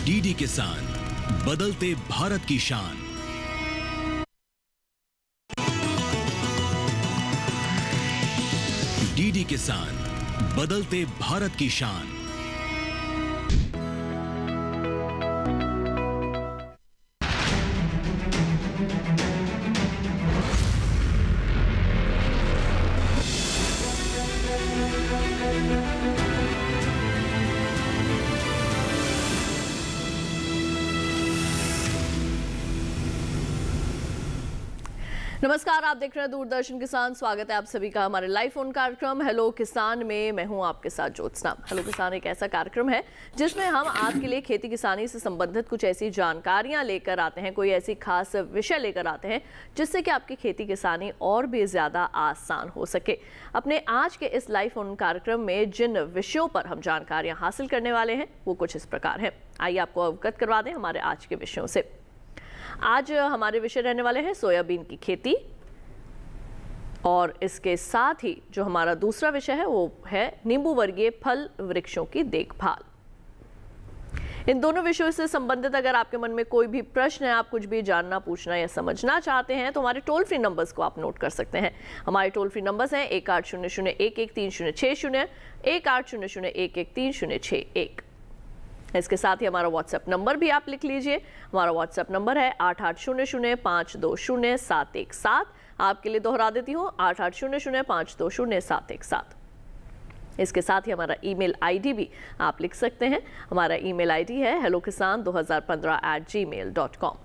DD किसान, बदलते भारत की शान। डीडी किसान, बदलते भारत की शान। नमस्कार, आप देख रहे हैं दूरदर्शन किसान। स्वागत है आप सभी का हमारे लाइव फोन कार्यक्रम हेलो किसान में। मैं हूं आपके साथ ज्योत्सना। हेलो किसान एक ऐसा कार्यक्रम है जिसमें हम आपके लिए खेती किसानी से संबंधित कुछ ऐसी जानकारियां लेकर आते हैं, कोई ऐसी खास विषय लेकर आते हैं जिससे कि आपकी खेती किसानी और भी ज्यादा आसान हो सके। अपने आज के इस लाइव फोन कार्यक्रम में जिन विषयों पर हम जानकारियां हासिल करने वाले हैं वो कुछ इस प्रकार है। आइए आपको अवगत करवा दें हमारे आज के विषयों से। आज हमारे विषय रहने वाले हैं सोयाबीन की खेती, और इसके साथ ही जो हमारा दूसरा विषय है वो है नींबू वर्गीय फल वृक्षों की देखभाल। इन दोनों विषयों से संबंधित अगर आपके मन में कोई भी प्रश्न है, आप कुछ भी जानना, पूछना या समझना चाहते हैं तो हमारे टोल फ्री नंबर्स को आप नोट कर सकते हैं। हमारे टोल फ्री नंबर्स हैं 1800-113060, 1800-113061। इसके साथ ही हमारा व्हाट्सएप नंबर भी आप लिख लीजिए। हमारा व्हाट्सएप नंबर है 8800520717। आपके लिए दोहरा देती हूँ 8800520717। इसके साथ ही हमारा ईमेल आईडी भी आप लिख सकते हैं। हमारा ईमेल आईडी है hellokisan2015@gmail.com।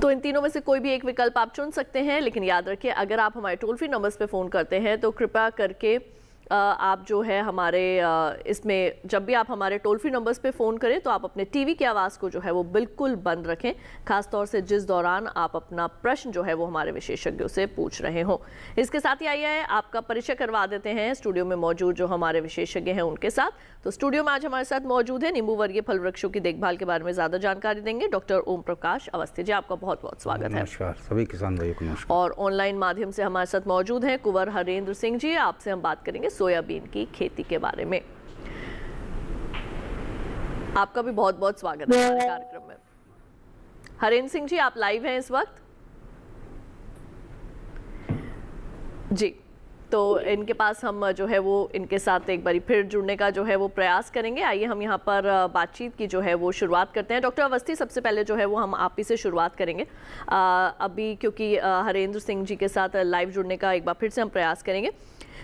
तो इन तीनों में से कोई भी एक विकल्प आप चुन सकते हैं, लेकिन याद रखिए अगर आप हमारे टोल फ्री नंबर्स पे फ़ोन करते हैं तो कृपया करके आप जो है हमारे इसमें जब भी आप हमारे टोल फ्री नंबर्स पे फ़ोन करें तो आप अपने टीवी की आवाज़ को जो है वो बिल्कुल बंद रखें, खास तौर से जिस दौरान आप अपना प्रश्न जो है वो हमारे विशेषज्ञों से पूछ रहे हों। इसके साथ ही आइए आपका परिचय करवा देते हैं स्टूडियो में मौजूद जो हमारे विशेषज्ञ हैं उनके साथ। तो स्टूडियो में आज हमारे साथ मौजूद है नींबू वर्गीय फल वृक्षों की देखभाल के बारे में ज़्यादा जानकारी देंगे डॉक्टर ओम प्रकाश अवस्थी जी। आपका बहुत बहुत स्वागत है। नमस्कार सभी किसान भाइयों को नमस्कार। और ऑनलाइन माध्यम से हमारे साथ मौजूद हैं कुंवर हरेंद्र सिंह जी। आपसे हम बात करेंगे सोयाबीन की खेती के बारे में। आपका भी बहुत बहुत स्वागत है हमारे कार्यक्रम में। हरेंद्र सिंह जी आप लाइव हैं इस वक्त जी, तो इनके पास हम जो है वो इनके साथ एक बारी फिर जुड़ने का जो है वो प्रयास करेंगे। आइए हम यहाँ पर बातचीत की जो है वो शुरुआत करते हैं। डॉक्टर अवस्थी सबसे पहले जो है वो हम आप ही से शुरुआत करेंगे अभी, क्योंकि हरेंद्र सिंह जी के साथ लाइव जुड़ने का एक बार फिर से हम प्रयास करेंगे।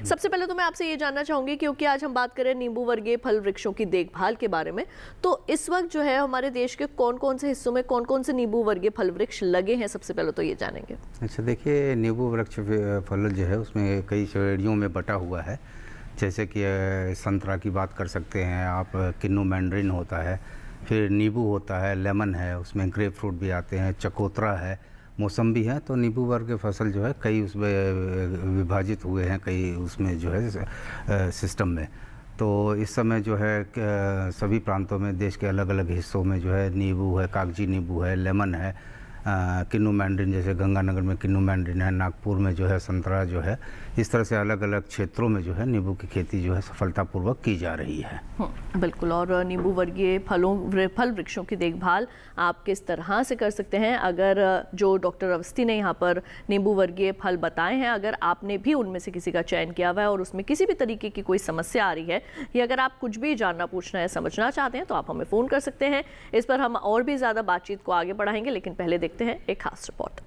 सबसे पहले तो मैं आपसे ये जानना चाहूंगी, क्योंकि आज हम बात करें नींबू वर्गीय फल वृक्षों की देखभाल के बारे में, तो इस वक्त जो है हमारे देश के कौन कौन से हिस्सों में कौन कौन से नींबू वर्गीय फल वृक्ष लगे हैं, सबसे पहले तो ये जानेंगे। अच्छा देखिए, नींबू वृक्ष फल जो है उसमें कई श्रेणियों में बटा हुआ है। जैसे कि संतरा की बात कर सकते हैं आप, किन्नू मैंड्रिन होता है, फिर नींबू होता है, लेमन है, उसमें ग्रेप फ्रूट भी आते हैं, चकोतरा है, मौसम्बी है। तो नींबू वर्ग के फसल जो है कई उसमें विभाजित हुए हैं, कई उसमें जो है सिस्टम में। तो इस समय जो है सभी प्रांतों में देश के अलग अलग हिस्सों में जो है नींबू है, कागजी नींबू है, लेमन है, किन्नू मैंड्रिन, जैसे गंगानगर में किन्नू मैंड्रिन है, नागपुर में जो है संतरा जो है, इस तरह से अलग अलग क्षेत्रों में जो है नींबू की खेती जो है सफलतापूर्वक की जा रही है। बिल्कुल। और नींबू वर्गीय फल वृक्षों की देखभाल आप किस तरह से कर सकते हैं, अगर जो डॉक्टर अवस्थी ने यहाँ पर नींबू वर्गीय फल बताए हैं, अगर आपने भी उनमें से किसी का चयन किया हुआ है और उसमें किसी भी तरीके की कोई समस्या आ रही है, या अगर आप कुछ भी जानना, पूछना या समझना चाहते हैं तो आप हमें फ़ोन कर सकते हैं। इस पर हम और भी ज़्यादा बातचीत को आगे बढ़ाएंगे, लेकिन पहले देखते हैं एक खास रिपोर्ट।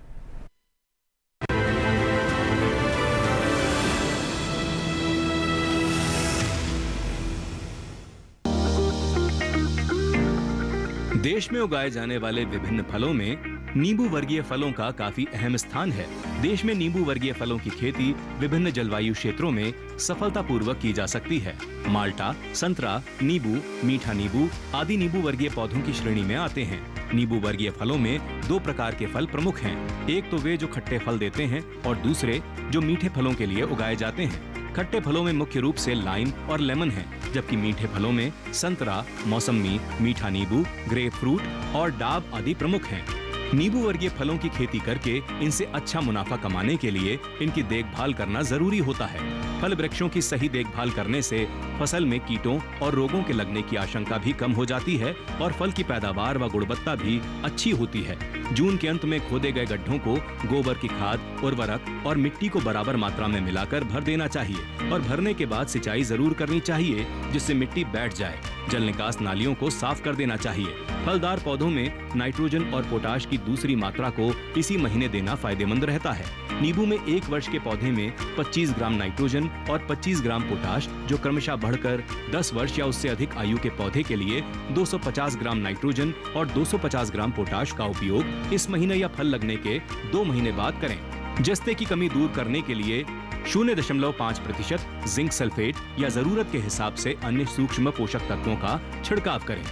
देश में उगाए जाने वाले विभिन्न फलों में नींबू वर्गीय फलों का काफी अहम स्थान है। देश में नींबू वर्गीय फलों की खेती विभिन्न जलवायु क्षेत्रों में सफलतापूर्वक की जा सकती है। माल्टा, संतरा, नींबू, मीठा नींबू आदि नींबू वर्गीय पौधों की श्रेणी में आते हैं। नींबू वर्गीय फलों में दो प्रकार के फल प्रमुख हैं। एक तो वे जो खट्टे फल देते हैं और दूसरे जो मीठे फलों के लिए उगाए जाते हैं। खट्टे फलों में मुख्य रूप से लाइम और लेमन है, जबकि मीठे फलों में संतरा, मौसम्मी, मीठा नींबू, ग्रेप फ्रूट और डाब आदि प्रमुख हैं। नींबू वर्गीय फलों की खेती करके इनसे अच्छा मुनाफा कमाने के लिए इनकी देखभाल करना जरूरी होता है। फल वृक्षों की सही देखभाल करने से फसल में कीटों और रोगों के लगने की आशंका भी कम हो जाती है और फल की पैदावार व गुणवत्ता भी अच्छी होती है। जून के अंत में खोदे गए गड्ढों को गोबर की खाद, उर्वरक और मिट्टी को बराबर मात्रा में मिलाकर भर देना चाहिए और भरने के बाद सिंचाई जरूर करनी चाहिए, जिससे मिट्टी बैठ जाए। जल निकास नालियों को साफ कर देना चाहिए। फलदार पौधों में नाइट्रोजन और पोटाश की दूसरी मात्रा को इसी महीने देना फायदेमंद रहता है। नींबू में 1 वर्ष के पौधे में 25 ग्राम नाइट्रोजन और 25 ग्राम पोटाश, जो क्रमशः बढ़कर 10 वर्ष या उससे अधिक आयु के पौधे के लिए 250 ग्राम नाइट्रोजन और 250 ग्राम पोटाश का उपयोग इस महीने या फल लगने के 2 महीने बाद करें। जस्ते की कमी दूर करने के लिए 0.5% जिंक सल्फेट या जरूरत के हिसाब से अन्य सूक्ष्म पोषक तत्वों का छिड़काव करें।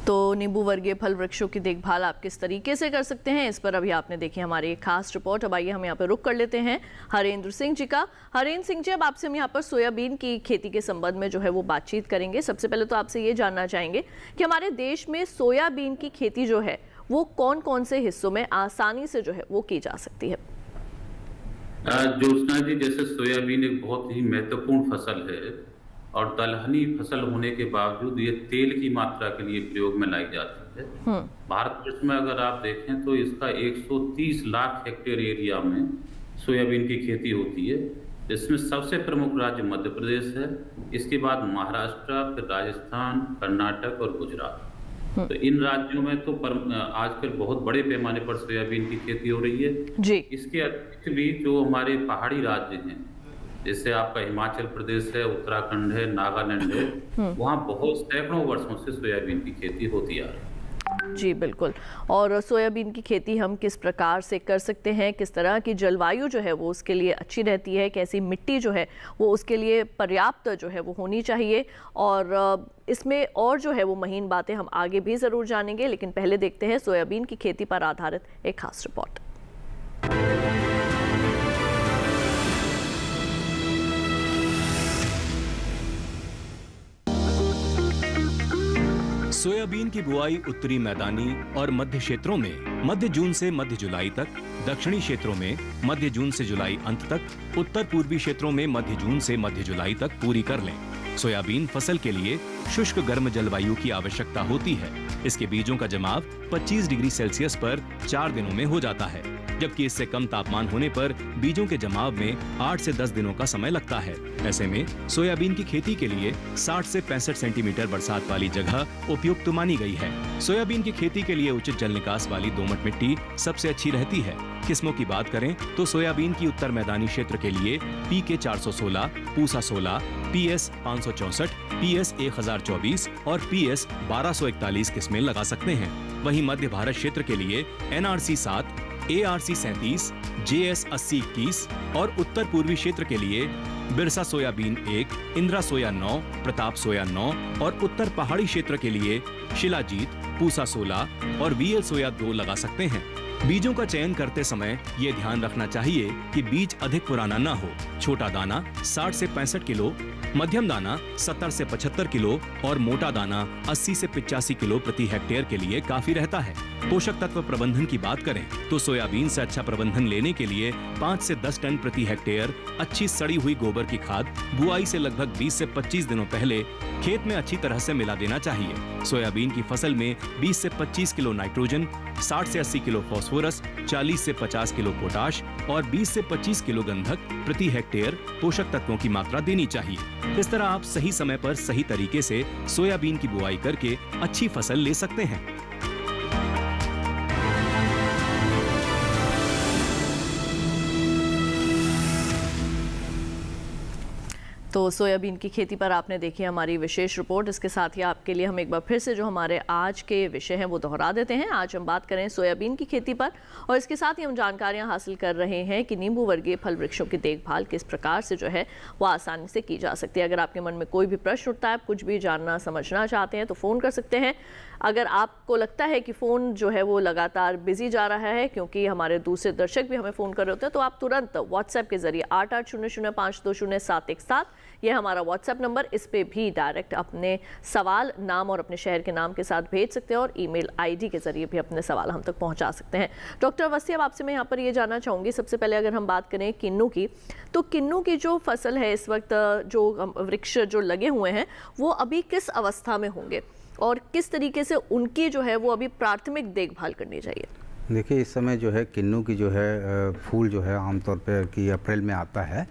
तो नींबू वर्गीय फल वृक्षों की देखभाल आप किस तरीके से कर सकते हैं, इस पर अभी आपने देखी हमारी एक खास रिपोर्ट। अब आइए हम यहाँ पर रुक कर लेते हैं हरेंद्र सिंह जी का। हरेंद्र सिंह जी, अब आपसे हम यहाँ पर सोयाबीन की खेती के संबंध में जो है वो बातचीत करेंगे। सबसे पहले तो आपसे ये जानना चाहेंगे कि हमारे देश में सोयाबीन की खेती जो है वो कौन कौन से हिस्सों में आसानी से जो है वो की जा सकती है? ज्योत्सना जी, जैसे सोयाबीन एक बहुत ही महत्वपूर्ण फसल है और दलहनी फसल होने के बावजूद ये तेल की मात्रा के लिए प्रयोग में लाई जाती है। भारतवर्ष में अगर आप देखें तो इसका 130 लाख हेक्टेयर एरिया में सोयाबीन की खेती होती है। इसमें सबसे प्रमुख राज्य मध्य प्रदेश है, इसके बाद महाराष्ट्र, फिर राजस्थान, कर्नाटक और गुजरात। तो इन राज्यों में तो आजकल बहुत बड़े पैमाने पर सोयाबीन की खेती हो रही है जी। इसके अतिरिक्त भी जो हमारे पहाड़ी राज्य हैं, जैसे आपका हिमाचल प्रदेश है, उत्तराखंड है, नागालैंड है, वहाँ बहुत सैकड़ों वर्षों से सोयाबीन की खेती होती आ रही है। जी बिल्कुल। और सोयाबीन की खेती हम किस प्रकार से कर सकते हैं, किस तरह की जलवायु जो है वो उसके लिए अच्छी रहती है, कैसी मिट्टी जो है वो उसके लिए पर्याप्त जो है वो होनी चाहिए, और इसमें और जो है वो महीन बातें हम आगे भी ज़रूर जानेंगे। लेकिन पहले देखते हैं सोयाबीन की खेती पर आधारित एक खास रिपोर्ट। सोयाबीन की बुआई उत्तरी मैदानी और मध्य क्षेत्रों में मध्य जून से मध्य जुलाई तक, दक्षिणी क्षेत्रों में मध्य जून से जुलाई अंत तक, उत्तर पूर्वी क्षेत्रों में मध्य जून से मध्य जुलाई तक पूरी कर लें। सोयाबीन फसल के लिए शुष्क गर्म जलवायु की आवश्यकता होती है। इसके बीजों का जमाव 25 डिग्री सेल्सियस पर 4 दिनों में हो जाता है, जबकि इससे कम तापमान होने पर बीजों के जमाव में 8 से 10 दिनों का समय लगता है। ऐसे में सोयाबीन की खेती के लिए 60 से 65 सेंटीमीटर बरसात वाली जगह उपयुक्त मानी गई है। सोयाबीन की खेती के लिए उचित जल निकास वाली दोमट मिट्टी सबसे अच्छी रहती है। किस्मों की बात करें तो सोयाबीन की उत्तर मैदानी क्षेत्र के लिए PK 416, पूसा 16, PS 564, PS 1024 और PS 1241 किस्में लगा सकते हैं। वहीं मध्य भारत क्षेत्र के लिए NRC 7, ARC 37, JS 8021 और उत्तर पूर्वी क्षेत्र के लिए बिरसा सोयाबीन 1, इंदिरा सोया 9, प्रताप सोया 9 और उत्तर पहाड़ी क्षेत्र के लिए शिलाजीत, पूसा 16 और VL सोया 2 लगा सकते हैं। बीजों का चयन करते समय ये ध्यान रखना चाहिए कि बीज अधिक पुराना न हो। छोटा दाना 60 से 65 किलो, मध्यम दाना 70 से 75 किलो और मोटा दाना 80 से 85 किलो प्रति हेक्टेयर के लिए काफी रहता है। पोषक तत्व प्रबंधन की बात करें तो सोयाबीन से अच्छा प्रबंधन लेने के लिए 5 से 10 टन प्रति हेक्टेयर अच्छी सड़ी हुई गोबर की खाद बुआई से लगभग 20 से 25 दिनों पहले खेत में अच्छी तरह से मिला देना चाहिए। सोयाबीन की फसल में 20 से 25 किलो नाइट्रोजन, 60 से 80 किलो फास्फोरस, 40 से 50 किलो पोटाश और 20 से 25 किलो गंधक प्रति हेक्टेयर पोषक तत्वों की मात्रा देनी चाहिए। इस तरह आप सही समय पर सही तरीके से सोयाबीन की बुआई करके अच्छी फसल ले सकते हैं। तो सोयाबीन की खेती पर आपने देखी हमारी विशेष रिपोर्ट। इसके साथ ही आपके लिए हम एक बार फिर से जो हमारे आज के विषय हैं वो दोहरा देते हैं। आज हम बात करें सोयाबीन की खेती पर और इसके साथ ही हम जानकारियां हासिल कर रहे हैं कि नींबू वर्गीय फल वृक्षों की देखभाल किस प्रकार से जो है वो आसानी से की जा सकती है। अगर आपके मन में कोई भी प्रश्न उठता है, आप कुछ भी जानना समझना चाहते हैं तो फ़ोन कर सकते हैं अगर आपको लगता है कि फ़ोन जो है वो लगातार बिजी जा रहा है, क्योंकि हमारे दूसरे दर्शक भी हमें फ़ोन कर रहे होते हैं, तो आप तुरंत व्हाट्सएप के ज़रिए 8800520717 ये हमारा व्हाट्सएप नंबर, इस पे भी डायरेक्ट अपने सवाल, नाम और अपने शहर के नाम के साथ भेज सकते हैं और ईमेल आईडी के ज़रिए भी अपने सवाल हम तक पहुंचा सकते हैं। डॉक्टर अवस्थी, अब आपसे मैं यहाँ पर ये जानना चाहूँगी, सबसे पहले अगर हम बात करें किन्नू की, तो किन्नू की जो फसल है इस वक्त, जो वृक्ष जो लगे हुए हैं वो अभी किस अवस्था में होंगे और किस तरीके से उनकी जो है वो अभी प्राथमिक देखभाल करनी चाहिए? देखिए, इस समय जो है किन्नू की जो है फूल जो है आमतौर पर कि अप्रैल में आता है,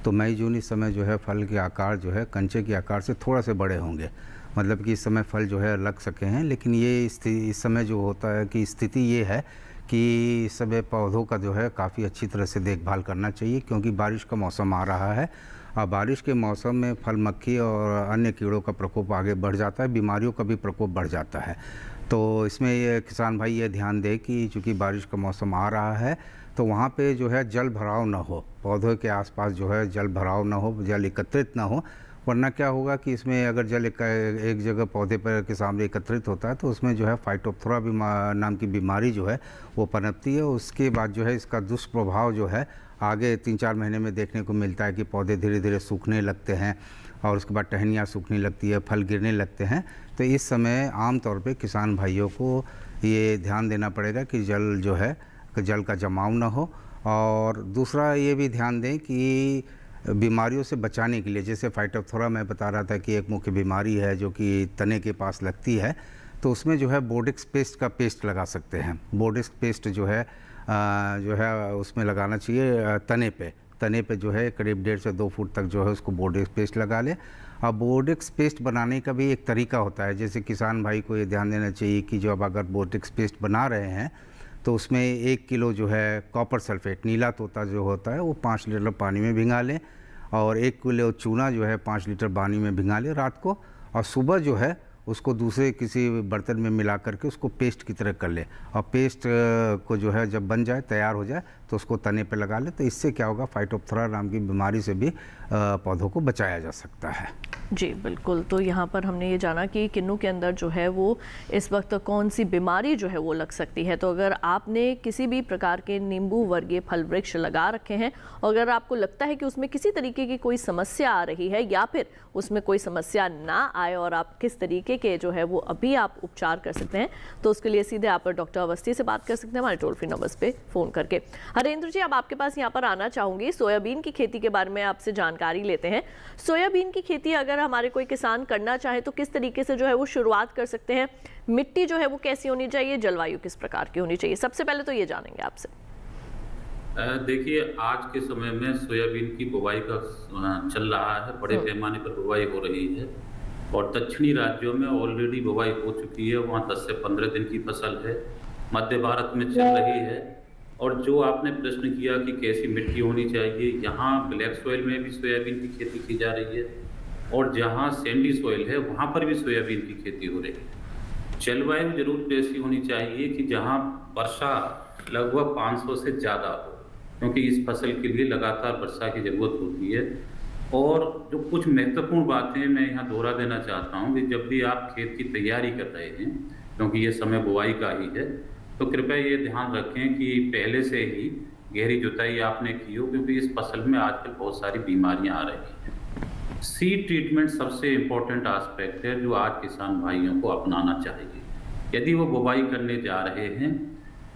तो मई जून इस समय जो है फल के आकार जो है कंचे के आकार से थोड़ा से बड़े होंगे, मतलब कि इस समय फल जो है लग सके हैं। लेकिन ये इस समय जो होता है कि स्थिति ये है कि इस समय पौधों का जो है काफ़ी अच्छी तरह से देखभाल करना चाहिए, क्योंकि बारिश का मौसम आ रहा है और बारिश के मौसम में फल मक्खी और अन्य कीड़ों का प्रकोप आगे बढ़ जाता है, बीमारियों का भी प्रकोप बढ़ जाता है। तो इसमें ये किसान भाई ये ध्यान दें कि चूँकि बारिश का मौसम आ रहा है तो वहाँ पे जो है जल भराव ना हो, पौधों के आसपास जो है जल भराव ना हो, जल एकत्रित ना हो, वरना क्या होगा कि इसमें अगर जल एक जगह पौधे पर के सामने एकत्रित होता है तो उसमें जो है फाइटोप्थोरा नाम की बीमारी जो है वो पनपती है। उसके बाद जो है इसका दुष्प्रभाव जो है आगे 3-4 महीने में देखने को मिलता है कि पौधे धीरे धीरे सूखने लगते हैं और उसके बाद टहनियाँ सूखने लगती है, फल गिरने लगते हैं। तो इस समय आम तौर पे किसान भाइयों को ये ध्यान देना पड़ेगा कि जल जो है जल का जमाव ना हो, और दूसरा ये भी ध्यान दें कि बीमारियों से बचाने के लिए, जैसे फाइटोप्थोरा मैं बता रहा था कि एक मुख्य बीमारी है जो कि तने के पास लगती है, तो उसमें जो है बोर्डिक्स पेस्ट का पेस्ट लगा सकते हैं। बोर्डिक्स पेस्ट जो है उसमें लगाना चाहिए तने पे जो है करीब 1.5 से 2 फुट तक जो है उसको बोर्डिक्स पेस्ट लगा ले। अब बोर्डिक्स पेस्ट बनाने का भी एक तरीका होता है, जैसे किसान भाई को ये ध्यान देना चाहिए कि जब अगर बोर्डिक्स पेस्ट बना रहे हैं तो उसमें 1 किलो जो है कॉपर सल्फेट, नीला तोता जो होता है, वो 5 लीटर पानी में भिंगा लें और 1 किलो चूना जो है 5 लीटर पानी में भिंगा लें रात को, और सुबह जो है उसको दूसरे किसी बर्तन में मिला करके उसको पेस्ट की तरह कर ले, और पेस्ट को जो है जब बन जाए, तैयार हो जाए, तो उसको तने पे लगा ले। तो इससे क्या होगा, फाइटोप्थोरा नाम की बीमारी से भी पौधों को बचाया जा सकता है। जी बिल्कुल, तो यहाँ पर हमने ये जाना कि किन्नू के अंदर जो है वो इस वक्त कौन सी बीमारी जो है वो लग सकती है। तो अगर आपने किसी भी प्रकार के नींबू वर्गीय फल वृक्ष लगा रखे हैं और अगर आपको लगता है कि उसमें किसी तरीके की कोई समस्या आ रही है या फिर उसमें कोई समस्या ना आए और आप किस तरीके के जो है वो अभी आप उपचार कर सकते हैं, तो उसके लिए सीधे आप डॉक्टर अवस्थी से बात कर सकते हैं हमारे टोल फ्री नंबर्स पे फ़ोन करके। हरेंद्र जी, अब आपके पास यहाँ पर आना चाहूँगी, सोयाबीन की खेती के बारे में आपसे जानकारी लेते हैं। सोयाबीन की खेती अगर हमारे कोई किसान करना चाहे तो किस तरीके से जो है वो शुरुआत कर सकते हैं? मिट्टी जो है वो कैसी होनी चाहिए, जलवायु किस प्रकार की होनी चाहिए? सबसे पहले तो ये जानेंगे आपसे। देखिए, आज के समय में सोयाबीन की बुवाई का चल रहा है, बड़े पैमाने पर बुवाई हो रही है और दक्षिणी राज्यों में ऑलरेडी बुवाई हो चुकी है। वहाँ 10 से 15 दिन की फसल है, मध्य भारत में चल रही है। और जो आपने प्रश्न किया कि कैसी मिट्टी होनी चाहिए, यहाँ ब्लैक सॉइल में भी सोयाबीन की खेती की जा रही है और जहाँ सैंडी सॉइल है वहाँ पर भी सोयाबीन की खेती हो रही है। जलवायु जरूर ऐसी होनी चाहिए कि जहाँ वर्षा लगभग 500 से ज़्यादा हो, क्योंकि इस फसल के लिए लगातार वर्षा की ज़रूरत होती है। और जो कुछ महत्वपूर्ण बातें मैं यहाँ दोहरा देना चाहता हूँ कि जब भी आप खेत की तैयारी कर रहे हैं, क्योंकि ये समय बुआई का ही है, तो कृपया ये ध्यान रखें कि पहले से ही गहरी जुताई आपने की हो, क्योंकि इस फसल में आजकल बहुत सारी बीमारियाँ आ रही हैं। सीड ट्रीटमेंट सबसे इम्पोर्टेंट एस्पेक्ट है जो आज किसान भाइयों को अपनाना चाहिए। यदि वो बुवाई करने जा रहे हैं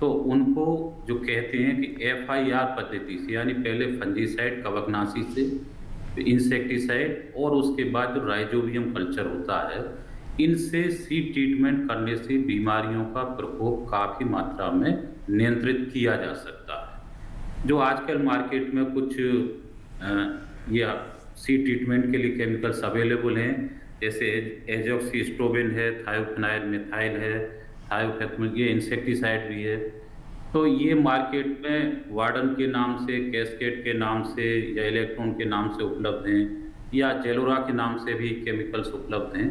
तो उनको जो कहते हैं कि FIR पद्धति से, यानी पहले फंजीसाइड कवकनाशी से, इंसेक्टिसाइड और उसके बाद जो राइजोबियम कल्चर होता है, इनसे सीड ट्रीटमेंट करने से बीमारियों का प्रकोप काफ़ी मात्रा में नियंत्रित किया जा सकता है। जो आजकल मार्केट में कुछ ये सीड ट्रीटमेंट के लिए केमिकल्स अवेलेबल हैं, जैसे एजॉक्सिस्ट्रोबिन है, थायोफिनाइल मिथाइल है, थायोफेथमिन, ये इंसेक्टिसाइड भी है। तो ये मार्केट में वार्डन के नाम से, कैस्केड के नाम से या इलेक्ट्रॉन के नाम से उपलब्ध हैं, या जेलोरा के नाम से भी केमिकल्स उपलब्ध हैं।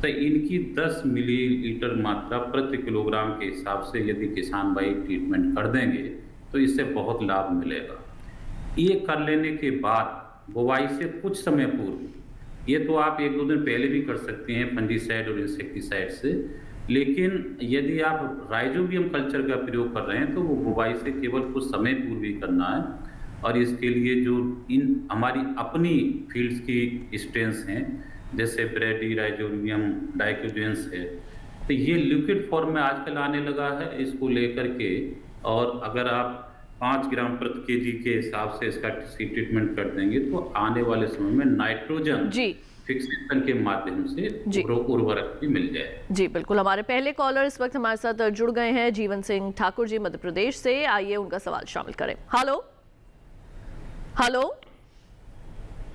तो इनकी 10 मिलीलीटर मात्रा प्रति किलोग्राम के हिसाब से यदि किसान भाई ट्रीटमेंट कर देंगे तो इससे बहुत लाभ मिलेगा। ये कर लेने के बाद बुवाई से कुछ समय पूर्व, ये तो आप 1-2 दिन पहले भी कर सकते हैं फंजीसाइड और इंसेक्टिसाइड से, लेकिन यदि आप राइजोबियम कल्चर का प्रयोग कर रहे हैं तो वो बुवाई से केवल कुछ समय पूर्व ही करना है, और इसके लिए जो इन हमारी अपनी फील्ड्स की स्ट्रेंथ्स हैं, जैसे ब्रेडी, राइजोबियम, डाइकोजेंस है, तो ये लिक्विड फॉर्म में आजकल आने लगा है। इसको लेकर के, और अगर आप 5 ग्राम प्रति केजी के हिसाब से इसका ट्रीटमेंट कर देंगे तो आने वाले समय में नाइट्रोजन जी फिक्सेशन के माध्यम से उर्वरक भी मिल जाए। जी बिल्कुल। हमारे पहले कॉलर इस वक्त हमारे साथ जुड़ गए हैं, जीवन सिंह ठाकुर जी मध्य प्रदेश से। आइए उनका सवाल शामिल करें। Hello hello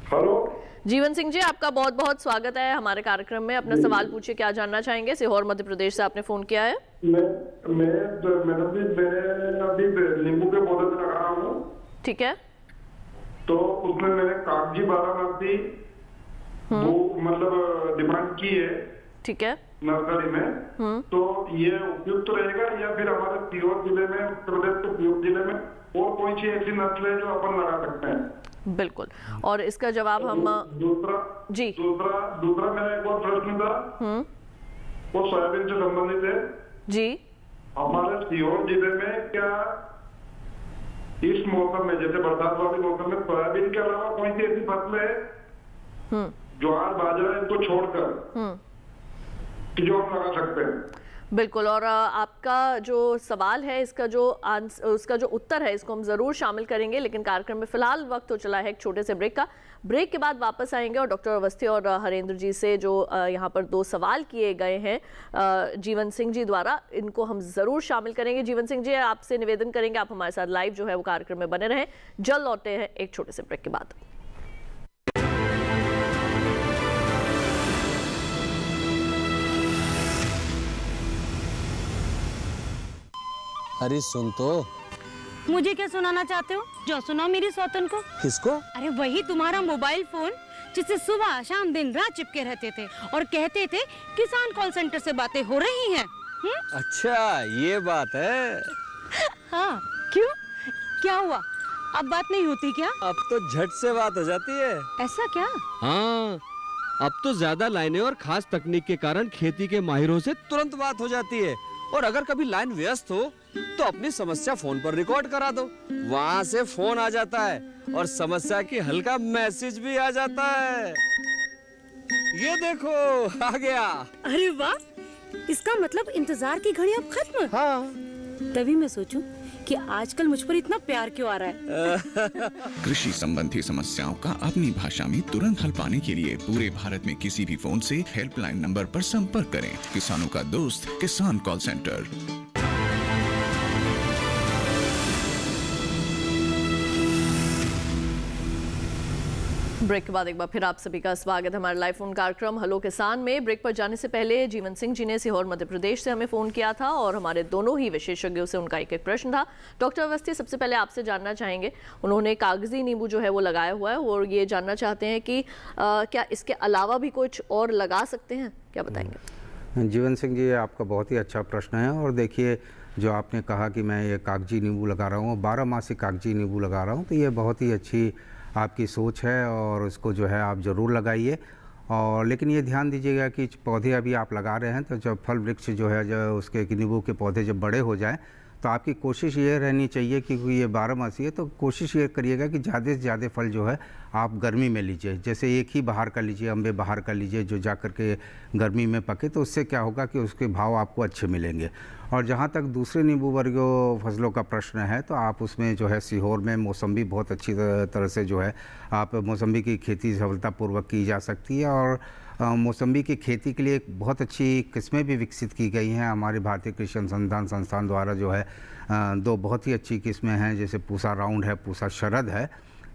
hello Jeevan Singh ji, आपका बहुत बहुत स्वागत है हमारे कार्यक्रम में। अपना सवाल पूछिए, क्या जानना चाहेंगे? सीहोर मध्य प्रदेश से आपने फोन किया है। मैं अभी नींबू के पौधे लगा रहा हूँ। ठीक है। तो उसमें मैंने कागजी बारामती वो मतलब डिमांड की है। ठीक है। नर्सरी में। तो ये उपयुक्त रहेगा या फिर हमारे सीहोर जिले में, उत्तर प्रदेश के सीहोर जिले में और कोई सी ऐसी नस्ल है जो अपन लगा सकते हैं? बिल्कुल, और इसका जवाब हम दूसरा जी दूसरा मेरा एक और प्रश्न था, वो सोयाबीन से संबंधित है जी। हमारे सीहोर जिले में क्या इस मौसम में, जैसे बरसात वाले मौसम में, सोयाबीन के अलावा कोई सी ऐसी फसल है ज्वार बाजरा इनको छोड़कर कि जो हम लगा सकते हैं? बिल्कुल, और आपका जो सवाल है उसका जो उत्तर है इसको हम जरूर शामिल करेंगे, लेकिन कार्यक्रम में फिलहाल वक्त हो चला है एक छोटे से ब्रेक का। ब्रेक के बाद वापस आएंगे और डॉक्टर अवस्थी और हरेंद्र जी से जो यहाँ पर 2 सवाल किए गए हैं जीवन सिंह जी द्वारा, इनको हम जरूर शामिल करेंगे। जीवन सिंह जी, आपसे निवेदन करेंगे आप हमारे साथ लाइव जो है वो कार्यक्रम में बने रहें। जल्द लौटते हैं एक छोटे से ब्रेक के बाद। अरे सुन तो। मुझे क्या सुनाना चाहते हो? जो सुनाओ मेरी सौतन को। किसको? अरे वही तुम्हारा मोबाइल फोन जिससे सुबह शाम दिन रात चिपके रहते थे और कहते थे किसान कॉल सेंटर से बातें हो रही हैं। अच्छा ये बात है। हाँ, क्यों? क्या हुआ? अब बात नहीं होती क्या? अब तो झट से बात हो जाती है। ऐसा क्या? हाँ, अब तो ज्यादा लाइनें और खास तकनीक के कारण खेती के माहिरों से तुरंत बात हो जाती है। और अगर कभी लाइन व्यस्त हो तो अपनी समस्या फोन पर रिकॉर्ड करा दो, वहाँ से फोन आ जाता है और समस्या की हल का मैसेज भी आ जाता है। ये देखो आ गया। अरे वाह, इसका मतलब इंतजार की घड़ी अब खत्म। हाँ, तभी मैं सोचूं कि आजकल मुझ पर इतना प्यार क्यों आ रहा है। कृषि संबंधी समस्याओं का अपनी भाषा में तुरंत हल पाने के लिए पूरे भारत में किसी भी फोन से हेल्पलाइन नंबर पर संपर्क करें। किसानों का दोस्त किसान कॉल सेंटर। ब्रेक के बाद एक बार फिर आप सभी का स्वागत है हमारे लाइव फोन कार्यक्रम हेलो किसान में। ब्रेक पर जाने से पहले जीवन सिंह जी ने सीहोर मध्य प्रदेश से हमें फोन किया था और हमारे दोनों ही विशेषज्ञों से उनका एक प्रश्न था। डॉक्टर अवस्थी, सबसे पहले आपसे जानना चाहेंगे, उन्होंने कागजी नींबू जो है वो लगाया हुआ है और ये जानना चाहते हैं कि क्या इसके अलावा भी कुछ और लगा सकते हैं, क्या बताएंगे? जीवन सिंह जी, आपका बहुत ही अच्छा प्रश्न है। और देखिए, जो आपने कहा कि मैं ये कागजी नींबू लगा रहा हूँ, 12 मासी कागजी नींबू लगा रहा हूँ, तो ये बहुत ही अच्छी आपकी सोच है और उसको जो है आप ज़रूर लगाइए। और लेकिन ये ध्यान दीजिएगा कि पौधे अभी आप लगा रहे हैं तो जब फल वृक्ष जो है, जो उसके नींबू के पौधे जब बड़े हो जाएं तो आपकी कोशिश ये रहनी चाहिए कि ये 12 मासी है तो कोशिश ये करिएगा कि ज़्यादा से ज़्यादा फल जो है आप गर्मी में लीजिए। जैसे एक ही बाहर का लीजिए, अम्बे बाहर का लीजिए जो जा कर के गर्मी में पके, तो उससे क्या होगा कि उसके भाव आपको अच्छे मिलेंगे। और जहाँ तक दूसरे नींबू वर्गीय फसलों का प्रश्न है तो आप उसमें जो है सीहोर में मौसम्बी बहुत अच्छी तरह से जो है आप मौसम्बी की खेती सफलतापूर्वक की जा सकती है। और मौसम्बी की खेती के लिए बहुत अच्छी किस्में भी विकसित की गई हैं हमारे भारतीय कृषि अनुसंधान संस्थान द्वारा। जो है 2 बहुत ही अच्छी किस्में हैं, जैसे पूसा राउंड है, पूसा शरद है,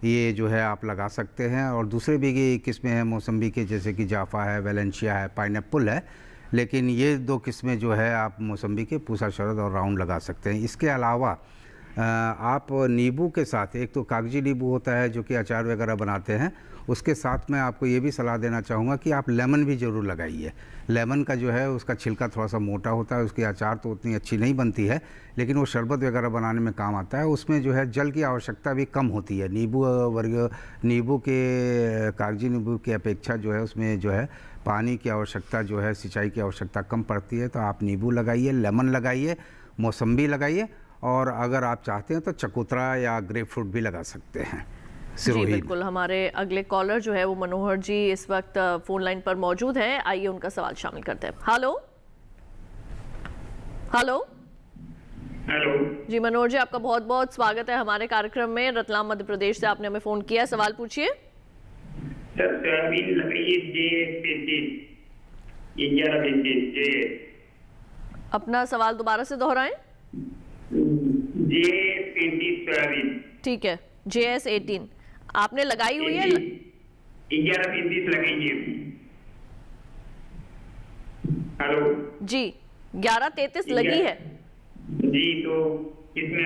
ये जो है आप लगा सकते हैं। और दूसरे भी किस्में हैं मौसम्बी के, जैसे कि जाफा है, वेलेंशिया है, पाइनएप्पल है, लेकिन ये 2 किस्में जो है आप मौसम्बी के पूसा शरद और राउंड लगा सकते हैं। इसके अलावा आप नींबू के साथ, एक तो कागजी नींबू होता है जो कि अचार वगैरह बनाते हैं, उसके साथ मैं आपको ये भी सलाह देना चाहूँगा कि आप लेमन भी ज़रूर लगाइए। लेमन का जो है उसका छिलका थोड़ा सा मोटा होता है, उसकी अचार तो उतनी अच्छी नहीं बनती है, लेकिन वो शरबत वगैरह बनाने में काम आता है। उसमें जो है जल की आवश्यकता भी कम होती है। नींबू के कागजी नींबू की अपेक्षा जो है उसमें जो है पानी की आवश्यकता जो है, सिंचाई की आवश्यकता कम पड़ती है। तो आप नींबू लगाइए, लेमन लगाइए, मौसम्बी लगाइए, और अगर आप चाहते हैं तो चकोतरा या ग्रेप फ्रूट भी लगा सकते हैं। जी बिल्कुल। हमारे अगले कॉलर जो है वो मनोहर जी इस वक्त फोन लाइन पर मौजूद हैं। आइए उनका सवाल शामिल करते हैं। हेलो हेलो हेलो जी मनोहर जी, आपका बहुत बहुत स्वागत है हमारे कार्यक्रम में। रतलाम मध्य प्रदेश से आपने हमें फोन किया, सवाल पूछिए। सर, सोयाबीन लग रही है J35, 11 अपना सवाल दोबारा से दोहराएं। J35 soybean. ठीक है, JS18 आपने लगाई हुई है? 11-35 लगाई है। हेलो जी, 11-33 लगी है जी। तो इसमें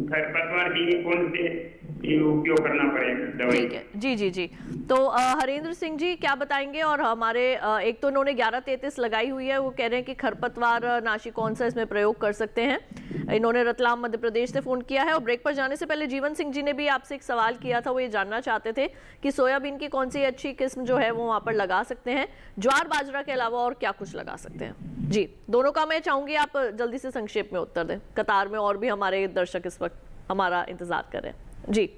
खरपतवार के लिए कौन से उपयोग करना पड़ेगा दवाई? ठीक है जी जी जी। तो हरेंद्र सिंह जी क्या बताएंगे? और हमारे एक तो उन्होंने 11-33 लगाई हुई है, वो कह रहे हैं कि खरपतवार नाशी कौन सा इसमें प्रयोग कर सकते हैं। इन्होंने रतलाम मध्य प्रदेश से फोन किया है। और ब्रेक पर जाने से पहले जीवन सिंह जी ने भी आपसे एक सवाल किया था, वो ये जानना चाहते थे कि सोयाबीन की कौन सी अच्छी किस्म जो है वो वहाँ पर लगा सकते हैं, ज्वार बाजरा के अलावा और क्या कुछ लगा सकते हैं? जी, दोनों का मैं चाहूंगी आप जल्दी से संक्षेप में उत्तर दें। कतार में और भी हमारे दर्शक इस वक्त हमारा इंतजार कर रहे हैं। जी,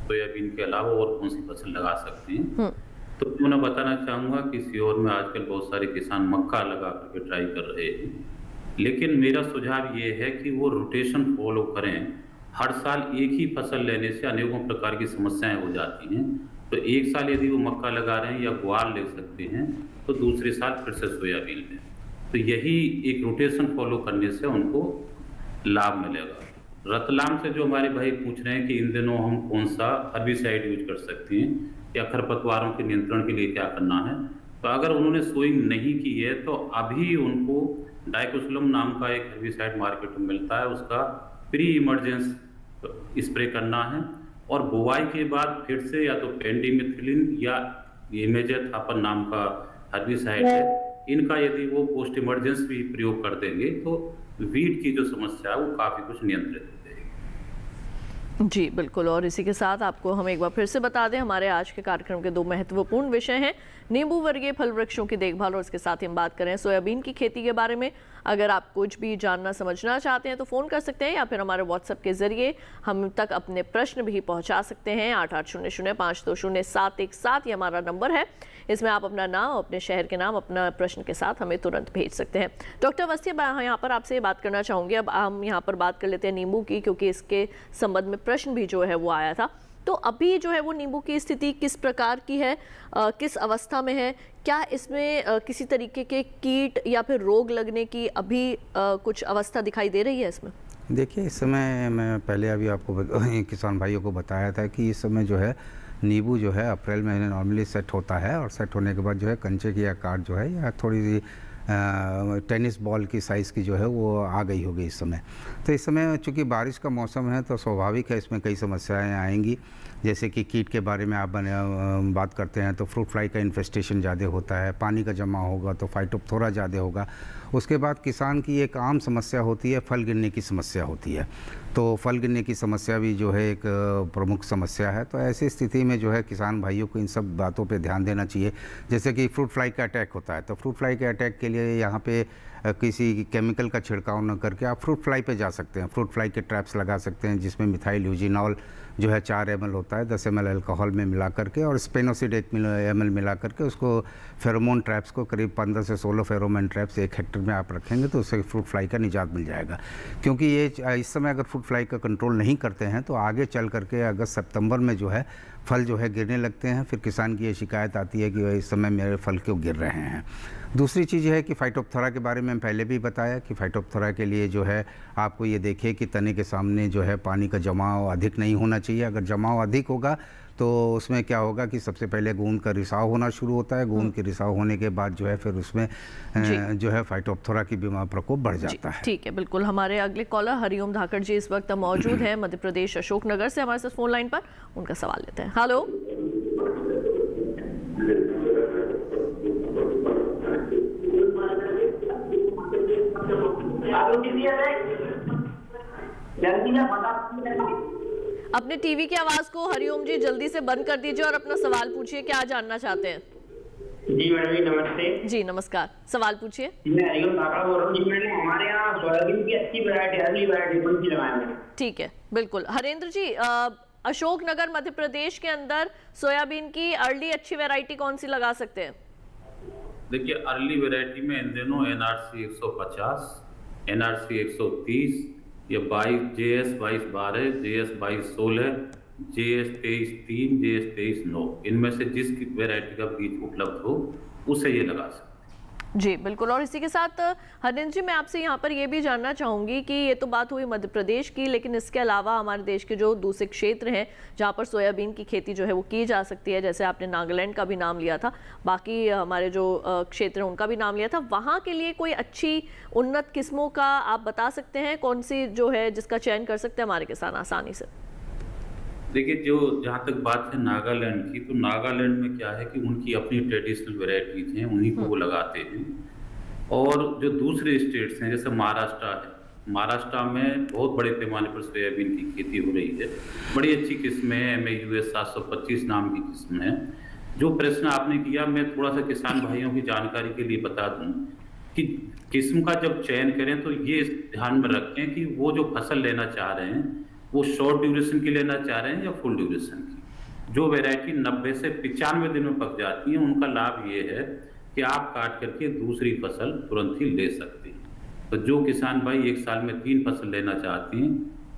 सोयाबीन के अलावा और कौन सी फसल लगा सकते हैं? तो मैं बताना चाहूँगा कि सीहोर में आजकल बहुत सारे किसान मक्का लगा करके ट्राई कर रहे हैं, लेकिन मेरा सुझाव ये है कि वो रोटेशन फॉलो करें। हर साल एक ही फसल लेने से अनेकों प्रकार की समस्याएं हो जाती हैं। तो एक साल यदि वो मक्का लगा रहे हैं या ग्वार ले सकते हैं, तो दूसरे साल फिर से सोयाबीन लें। तो यही एक रोटेशन फॉलो करने से उनको लाभ मिलेगा। रतलाम से जो हमारे भाई पूछ रहे हैं कि इन दिनों हम कौन सा हर्बिसाइड यूज कर सकते हैं या खरपतवारों के नियंत्रण के लिए क्या करना है, तो अगर उन्होंने सोइंग नहीं की है तो अभी उनको डाइकोसुलम नाम का एक हर्बिसाइड मार्केट में मिलता है, उसका प्री इमरजेंस स्प्रे करना है। और बुवाई के बाद फिर से या तो पेंडिमिथिलिन या इमेजाथापर नाम का हर्बिसाइड है, इनका यदि वो पोस्ट इमरजेंस भी प्रयोग कर देंगे तो वीड की जो समस्या है वो काफी कुछ नियंत्रित हो जाएगी। जी बिल्कुल। और इसी के साथ आपको हम एक बार फिर से बता दें, हमारे आज के कार्यक्रम के दो महत्वपूर्ण विषय हैं, नींबू वर्गीय फल वृक्षों की देखभाल, और इसके साथ ही हम बात करें सोयाबीन की खेती के बारे में। अगर आप कुछ भी जानना समझना चाहते हैं तो फ़ोन कर सकते हैं या फिर हमारे व्हाट्सएप के ज़रिए हम तक अपने प्रश्न भी पहुंचा सकते हैं। 8800520717 ये हमारा नंबर है। इसमें आप अपना नाम, अपने शहर के नाम, अपना प्रश्न के साथ हमें तुरंत भेज सकते हैं। डॉक्टर अवस्थी, यहाँ पर आपसे बात करना चाहूँगी। अब हम यहाँ पर बात कर लेते हैं नींबू की, क्योंकि इसके संबंध में प्रश्न भी जो है वो आया था। तो अभी जो है वो नींबू की स्थिति किस प्रकार की है, किस अवस्था में है? क्या इसमें किसी तरीके के कीट या फिर रोग लगने की अभी कुछ अवस्था दिखाई दे रही है इसमें? देखिए, इस समय मैं पहले अभी आपको किसान भाइयों को बताया था कि इस समय जो है नींबू जो है अप्रैल महीने नॉर्मली सेट होता है, और सेट होने के बाद जो है कंचे की आकार जो है या थोड़ी सी टेनिस बॉल की साइज़ की जो है वो आ गई होगी इस समय। तो इस समय चूँकि बारिश का मौसम है तो स्वाभाविक है इसमें कई समस्याएं आएंगी। जैसे कि कीट के बारे में आप बात करते हैं तो फ्रूट फ्लाई का इन्फेस्टेशन ज़्यादा होता है, पानी का जमा होगा तो फाइटोप्थोरा ज़्यादा होगा। उसके बाद किसान की एक आम समस्या होती है, फल गिरने की समस्या होती है। तो फल गिरने की समस्या भी जो है एक प्रमुख समस्या है। तो ऐसी स्थिति में जो है किसान भाइयों को इन सब बातों पे ध्यान देना चाहिए। जैसे कि फ्रूट फ्लाई का अटैक होता है तो फ्रूट फ्लाई के अटैक के लिए यहाँ पे किसी केमिकल का छिड़काव न करके आप फ्रूट फ्लाई पे जा सकते हैं। फ्रूट फ्लाई के ट्रैप्स लगा सकते हैं जिसमें मिथाइल यूजिनॉल जो है 4 ml होता है 10 ml अल्कोहल में मिला करके, और स्पेनोसिड 1 ml मिला करके उसको फेरोमोन ट्रैप्स को करीब 15 से 16 फेरोमोन ट्रैप्स 1 हेक्टेयर में आप रखेंगे तो उससे फ्रूट फ्लाई का निजात मिल जाएगा। क्योंकि ये इस समय अगर फ्रूट फ्लाई का कंट्रोल नहीं करते हैं तो आगे चल करके अगस्त सितंबर में जो है फल जो है गिरने लगते हैं। फिर किसान की ये शिकायत आती है कि इस समय मेरे फल क्यों गिर रहे हैं। दूसरी चीज़ है कि फाइटोप्थोरा के बारे में पहले भी बताया कि फाइटोप्थोरा के लिए जो है आपको ये देखिए कि तने के सामने जो है पानी का जमाव अधिक नहीं होना चाहिए। अगर जमाव अधिक होगा तो उसमें क्या होगा कि सबसे पहले गूंद का रिसाव होना शुरू होता है। गूंद के रिसाव होने के बाद जो है फिर उसमें जो है फाइटोप्थोरा की बीमार प्रकोप बढ़ जाता है। ठीक है, बिल्कुल। हमारे अगले कॉलर हरिओम धाकड़ जी इस वक्त मौजूद हैं मध्य प्रदेश अशोकनगर से हमारे साथ फोन लाइन पर। उनका सवाल लेते हैं। हेलो, अपने टीवी की आवाज को हरिओम जी जल्दी से बंद कर दीजिए और अपना सवाल पूछिए। क्या जानना चाहते हैं? जी मैडम जी नमस्ते। जी नमस्कार, सवाल पूछिए। मैं हरिओम धाकड़ बोल रहा हूँ जी। मैंने हमारे यहाँ सोयाबीन की अच्छी वैरायटी, अर्ली वैरायटी कौन सी लगाए हैं? ठीक है, बिल्कुल। हरेंद्र जी, अशोकनगर मध्य प्रदेश के अंदर सोयाबीन की अर्ली अच्छी वैरायटी कौन सी लगा सकते हैं? देखिए, अर्ली वैरायटी में इन दिनों NRC 150, NRC 130, ये 22 JS 2212, JS 2216, JS 23-3, JS 23-9, इनमें से जिस वैरायटी का बीज उपलब्ध हो उसे ये लगा सकते हैं। जी बिल्कुल। और इसी के साथ हरेंद्र जी, मैं आपसे यहाँ पर ये भी जानना चाहूँगी कि ये तो बात हुई मध्य प्रदेश की, लेकिन इसके अलावा हमारे देश के जो दूसरे क्षेत्र हैं जहाँ पर सोयाबीन की खेती जो है वो की जा सकती है, जैसे आपने नागालैंड का भी नाम लिया था, बाकी हमारे जो क्षेत्र हैं उनका भी नाम लिया था, वहाँ के लिए कोई अच्छी उन्नत किस्मों का आप बता सकते हैं? कौन सी जो है जिसका चयन कर सकते हैं हमारे किसान आसानी से? देखिए, जो जहाँ तक बात है नागालैंड की, तो नागालैंड में क्या है कि उनकी अपनी ट्रेडिशनल वैरायटीज हैं, उन्हीं को वो लगाते हैं। और जो दूसरे स्टेट्स हैं जैसे महाराष्ट्र है, महाराष्ट्र में बहुत बड़े पैमाने पर सोयाबीन की खेती हो रही है। बड़ी अच्छी किस्में हैं, MAUS 725 नाम की किस्म है। जो प्रश्न आपने किया, मैं थोड़ा सा किसान भाइयों की जानकारी के लिए बता दूं कि किस्म का जब चयन करें तो ये ध्यान में रखें कि वो जो फसल लेना चाह रहे हैं वो शॉर्ट ड्यूरेशन की लेना चाह रहे हैं या फुल ड्यूरेशन की। जो वैरायटी 90 से 95 दिन में पक जाती है, उनका लाभ ये है कि आप काट करके दूसरी फसल तुरंत ही ले सकते हैं। तो जो किसान भाई एक साल में 3 फसल लेना चाहते हैं,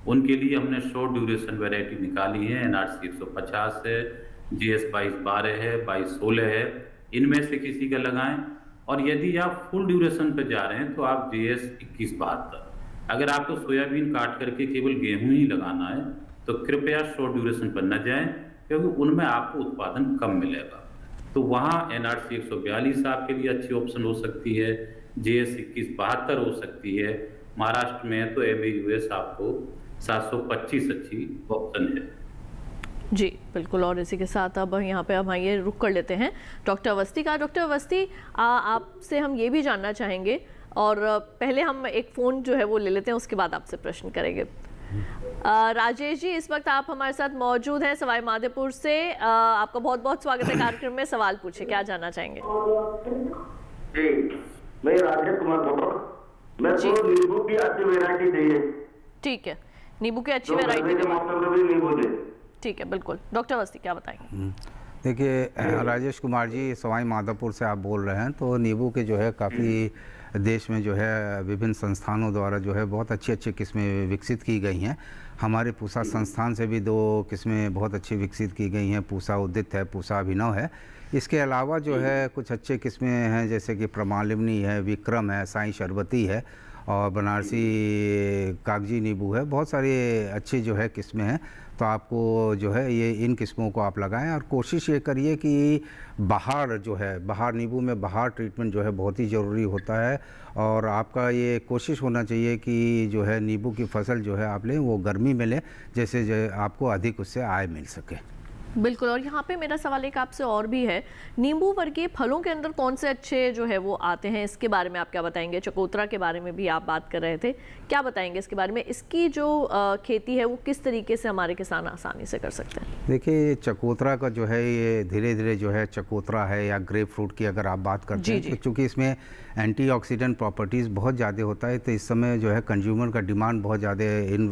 उनके लिए हमने शॉर्ट ड्यूरेशन वैरायटी निकाली है। NRC 150 है, JS 2212 है, 2216 है, इनमें से किसी का लगाएं। और यदि आप फुल ड्यूरेशन पे जा रहे हैं तो आप JS 2172। अगर आपको सोयाबीन काट करके केवल गेहूं ही लगाना है तो कृपया शॉर्ट ड्यूरेशन पर न जाएं, क्योंकि उनमें आपको उत्पादन कम मिलेगा। तो वहाँ NRC 142 आपके लिए अच्छी ऑप्शन हो सकती है, JS 2172 हो सकती है। महाराष्ट्र में तो MAUS आपको 725 अच्छी ऑप्शन है। जी बिल्कुल। और इसी के साथ अब यहाँ पे हम ये रुक कर लेते हैं डॉक्टर अवस्थी का। डॉक्टर अवस्थी, आपसे हम ये भी जानना चाहेंगे, और पहले हम एक फ़ोन जो है वो ले लेते हैं, उसके बाद आपसे प्रश्न करेंगे। राजेश जी, इस वक्त आप हमारे साथ मौजूद हैं सवाई माधोपुर से। आपका बहुत बहुत स्वागत है कार्यक्रम में। सवाल पूछिए, क्या जानना चाहेंगे? जी, मैं राजेश कुमार बोल रहा हूँ। मैं तो नींबू की अच्छी वैरायटी चाहिए। ठीक है, नींबू की अच्छी वैरायटी। ठीक है, बिल्कुल। डॉक्टर अवस्थी, क्या बताएंगे? देखिए राजेश कुमार जी, सवाई माधोपुर से आप बोल रहे हैं। तो नींबू के जो है काफ़ी देश में जो है विभिन्न संस्थानों द्वारा जो है बहुत अच्छी अच्छी किस्में विकसित की गई हैं। हमारे पूसा संस्थान से भी 2 किस्में बहुत अच्छी विकसित की गई हैं। पूसा उदित है, पूसा अभिनव है। इसके अलावा जो है कुछ अच्छे किस्में हैं, जैसे कि प्रमालिनी है, विक्रम है, साई शरबती है और बनारसी कागजी नींबू है। बहुत सारी अच्छी जो है किस्में हैं। तो आपको जो है ये इन किस्मों को आप लगाएं और कोशिश ये करिए कि बहार जो है, बहार नींबू में बहार ट्रीटमेंट जो है बहुत ही ज़रूरी होता है। और आपका ये कोशिश होना चाहिए कि जो है नींबू की फसल जो है आप लें वो गर्मी में लें, जैसे जो आपको अधिक उससे आय मिल सके। बिल्कुल। और यहाँ पे मेरा सवाल एक आपसे और भी है, नींबू वर्गीय फलों के अंदर कौन से अच्छे जो है वो आते हैं, इसके बारे में आप क्या बताएंगे? चकोतरा के बारे में भी आप बात कर रहे थे, क्या बताएंगे इसके बारे में? इसकी जो खेती है वो किस तरीके से हमारे किसान आसानी से कर सकते हैं? देखिए, चकोतरा का जो है ये धीरे धीरे जो है चकोतरा है या ग्रेप फ्रूट की अगर आप बात करते हैं, तो चूँकि इसमें एंटीऑक्सीडेंट प्रॉपर्टीज़ बहुत ज़्यादा होता है, तो इस समय जो है कंज्यूमर का डिमांड बहुत ज़्यादा इन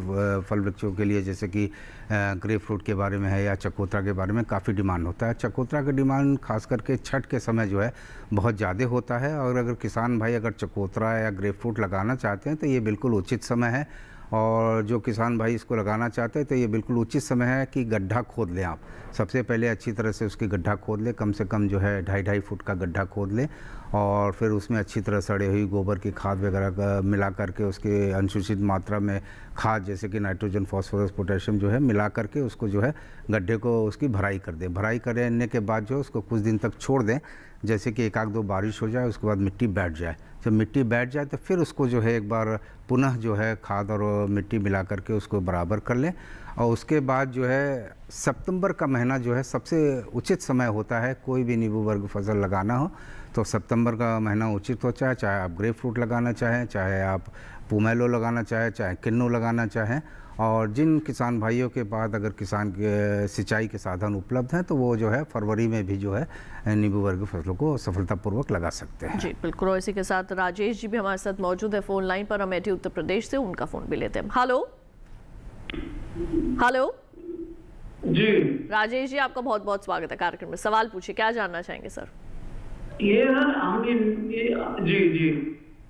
फल वृक्षों के लिए, जैसे कि ग्रेप फ्रूट के बारे में है या चकोतरा के बारे में काफ़ी डिमांड होता है। चकोतरा का डिमांड खास करके छठ के समय जो है बहुत ज़्यादा होता है। और अगर किसान भाई अगर चकोतरा या ग्रेप फ्रूट लगाना चाहते हैं तो ये बिल्कुल उचित समय है। और जो किसान भाई इसको लगाना चाहते हैं तो ये बिल्कुल उचित समय है कि गड्ढा खोद लें आप। सबसे पहले अच्छी तरह से उसकी गड्ढा खोद लें, कम से कम जो है 2.5 फुट का गड्ढा खोद लें और फिर उसमें अच्छी तरह सड़े हुई गोबर की खाद वगैरह मिला करके उसके अनुचित मात्रा में खाद जैसे कि नाइट्रोजन, फास्फोरस, पोटेशियम जो है मिला करके उसको जो है गड्ढे को उसकी भराई कर दें। भराई करने के बाद जो उसको कुछ दिन तक छोड़ दें, जैसे कि 1-2 बारिश हो जाए, उसके बाद मिट्टी बैठ जाए। जब मिट्टी बैठ जाए तो फिर उसको जो है एक बार पुनः जो है खाद और मिट्टी मिला करके उसको बराबर कर लें। और उसके बाद जो है सितंबर का महीना जो है सबसे उचित समय होता है कोई भी नींबू वर्ग फसल लगाना हो तो सितंबर का महीना उचित होता है। चाहे आप ग्रेप फ्रूट लगाना चाहें, चाहे आप पोमेलो लगाना चाहें, चाहे किन्नू लगाना चाहें। और जिन किसान भाइयों के पास अगर किसान के सिंचाई के साधन उपलब्ध हैं तो वो जो है फरवरी में भी जो है नींबू वर्ग फसलों को सफलतापूर्वक लगा सकते हैं। जी बिल्कुल। और इसी के साथ राजेश जी भी हमारे साथ मौजूद है फोन लाइन पर, अमेठी उत्तर प्रदेश से, उनका फोन भी लेते हैं। हेलो जी राजेश जी, आपका बहुत बहुत स्वागत है कार्यक्रम में। सवाल पूछिए, क्या जानना चाहेंगे सर? ये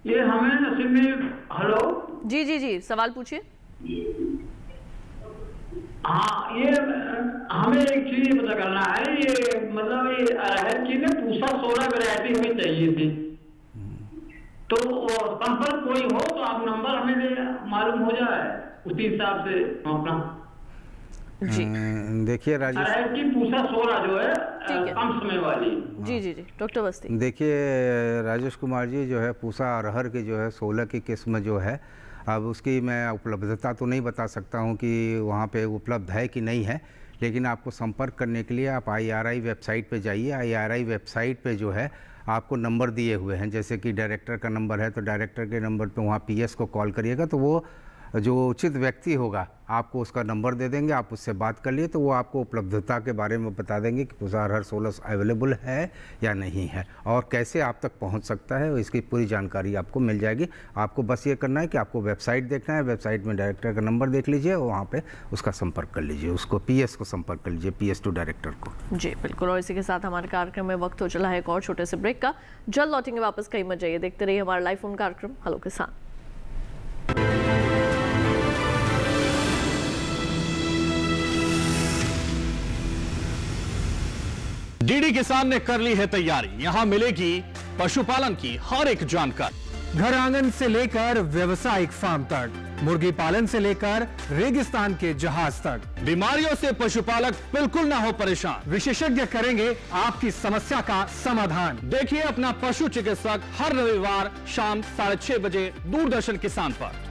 ये हमें नसीब में। हेलो जी सवाल पूछिए। हाँ, ये हमें एक चीज पता करना है, ये मतलब ये अरहर की में पूसा 16 वैरायटी हमें चाहिए थी, तो संपर्क कोई हो तो आप नंबर हमें मालूम हो जाए, उसी हिसाब से हम अपना। जी देखिए राजेश, अरहर की पूसा 16 जो है कम समय वाली। जी डॉक्टर अवस्थी। देखिए राजेश कुमार जी, जो है पूसा अरहर की जो है 16 की किस्म जो है, अब उसकी मैं उपलब्धता तो नहीं बता सकता हूँ कि वहाँ पे उपलब्ध है कि नहीं है, लेकिन आपको संपर्क करने के लिए आप IRI वेबसाइट पे जाइए। IRI वेबसाइट पे जो है आपको नंबर दिए हुए हैं, जैसे कि डायरेक्टर का नंबर है तो डायरेक्टर के नंबर पे वहाँ PS को कॉल करिएगा तो वो जो उचित व्यक्ति होगा आपको उसका नंबर दे देंगे, आप उससे बात कर लिए तो वो आपको उपलब्धता के बारे में बता देंगे कि पूसा अरहर 16 अवेलेबल है या नहीं है और कैसे आप तक पहुंच सकता है, इसकी पूरी जानकारी आपको मिल जाएगी। आपको बस ये करना है कि आपको वेबसाइट देखना है, वेबसाइट में डायरेक्टर का नंबर देख लीजिए और वहाँ पे उसका संपर्क कर लीजिए, उसको PS को संपर्क कर लीजिए, PS टू डायरेक्टर को। जी बिल्कुल। और इसी के साथ हमारे कार्यक्रम में वक्त हो चला है एक और छोटे से ब्रेक का। जल्द लौटेंगे वापस, कहीं मत जाइए, देखते रहिए हमारा लाइव फोन कार्यक्रम हेलो किसान। डीडी किसान ने कर ली है तैयारी, यहाँ मिलेगी पशुपालन की हर एक जानकारी, घर आंगन से लेकर व्यवसायिक फार्म तक, मुर्गी पालन से लेकर रेगिस्तान के जहाज तक। बीमारियों से पशुपालक बिल्कुल ना हो परेशान, विशेषज्ञ करेंगे आपकी समस्या का समाधान। देखिए अपना पशु चिकित्सक हर रविवार शाम 6:30 बजे दूरदर्शन किसान पर।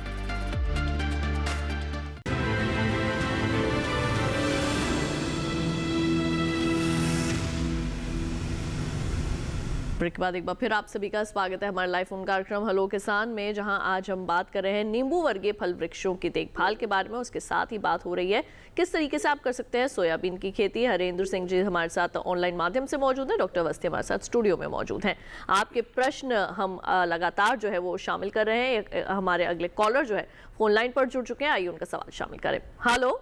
ब्रेक के बाद एक बार फिर आप सभी का स्वागत है हमारे लाइव फोन कार्यक्रम हेलो किसान में, जहां आज हम बात कर रहे हैं नींबू वर्गीय फल वृक्षों की देखभाल के बारे में। उसके साथ ही बात हो रही है किस तरीके से आप कर सकते हैं सोयाबीन की खेती। हरेंद्र सिंह जी हमारे साथ ऑनलाइन माध्यम से मौजूद हैं, डॉक्टर अवस्थी हमारे साथ स्टूडियो में मौजूद हैं। आपके प्रश्न हम लगातार जो है वो शामिल कर रहे हैं। हमारे अगले कॉलर जो है फोन लाइन पर जुड़ चुके हैं, आइए उनका सवाल शामिल करें। हेलो,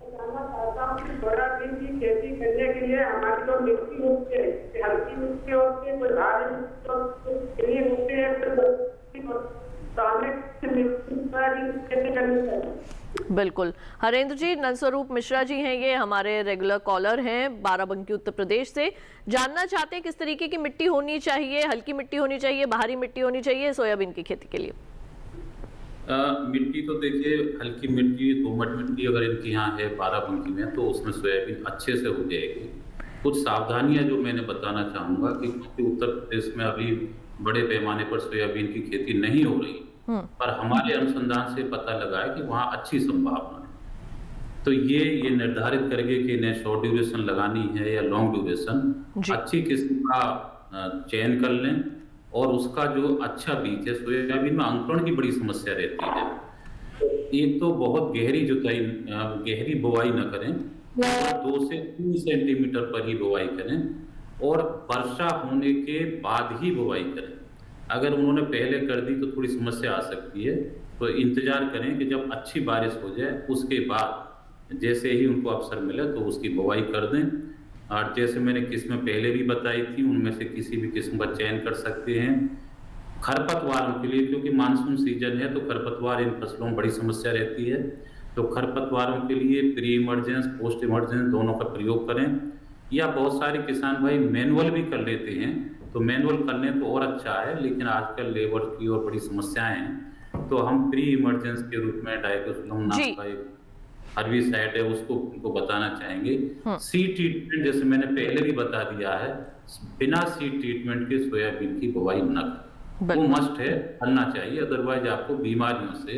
सोयाबीन की खेती करने के लिए हमारी जो मिट्टी होती है, हल्की मिट्टी होती है, कोई भारी मिट्टी है, तो हमें खेती करनी चाहिए। बिल्कुल। हरेंद्र जी, नंदस्वरूप मिश्रा जी हैं, ये हमारे रेगुलर कॉलर हैं बाराबंकी उत्तर प्रदेश से। जानना चाहते हैं किस तरीके की मिट्टी होनी चाहिए, हल्की मिट्टी होनी चाहिए, भारी मिट्टी होनी चाहिए सोयाबीन की खेती के लिए? मिट्टी तो देखिए हल्की मिट्टी, दोमट मिट्टी अगर इनके यहाँ है बाराबंकी में तो उसमें सोयाबीन अच्छे से हो जाएगी। कुछ सावधानियां जो मैंने बताना चाहूँगा कि उत्तर प्रदेश में अभी बड़े पैमाने पर सोयाबीन की खेती नहीं हो रही, पर हमारे अनुसंधान से पता लगा है कि वहाँ अच्छी संभावना है। तो ये निर्धारित करेंगे कि इन्हें शॉर्ट ड्यूरेशन लगानी है या लॉन्ग ड्यूरेशन, अच्छी किस्म का चयन कर लें और उसका जो अच्छा बीज है, सोयाबीन में अंकुरण की बड़ी समस्या रहती है। एक तो बहुत गहरी बुवाई न करें, 2 से 3 सेंटीमीटर पर ही बुवाई करें और वर्षा होने के बाद ही बुवाई करें। अगर उन्होंने पहले कर दी तो थोड़ी समस्या आ सकती है, तो इंतजार करें कि जब अच्छी बारिश हो जाए उसके बाद जैसे ही उनको अवसर मिले तो उसकी बुवाई कर दें। और जैसे मैंने किस्में पहले भी बताई थी, उनमें से किसी भी किस्म का चयन कर सकते हैं। खरपतवारों के लिए, क्योंकि मानसून सीजन है तो खरपतवार इन फसलों में बड़ी समस्या रहती है, तो खरपतवारों के लिए प्री इमरजेंस पोस्ट इमरजेंस दोनों का प्रयोग करें। या बहुत सारे किसान भाई मैनुअल भी कर लेते हैं, तो मैनुअल करने तो और अच्छा है, लेकिन आजकल लेबर की और बड़ी समस्याएं हैं, तो हम प्री इमरजेंस के रूप में डाइकोसोलम नाम का एक हर्बिसाइड है उसको उनको बताना चाहेंगे। सीड ट्रीटमेंट जैसे मैंने पहले भी बता दिया है, बिना सीड ट्रीटमेंट के सोयाबीन की बुवाई न करें, वो मस्ट है, करना चाहिए, अदरवाइज आपको बीमारियों से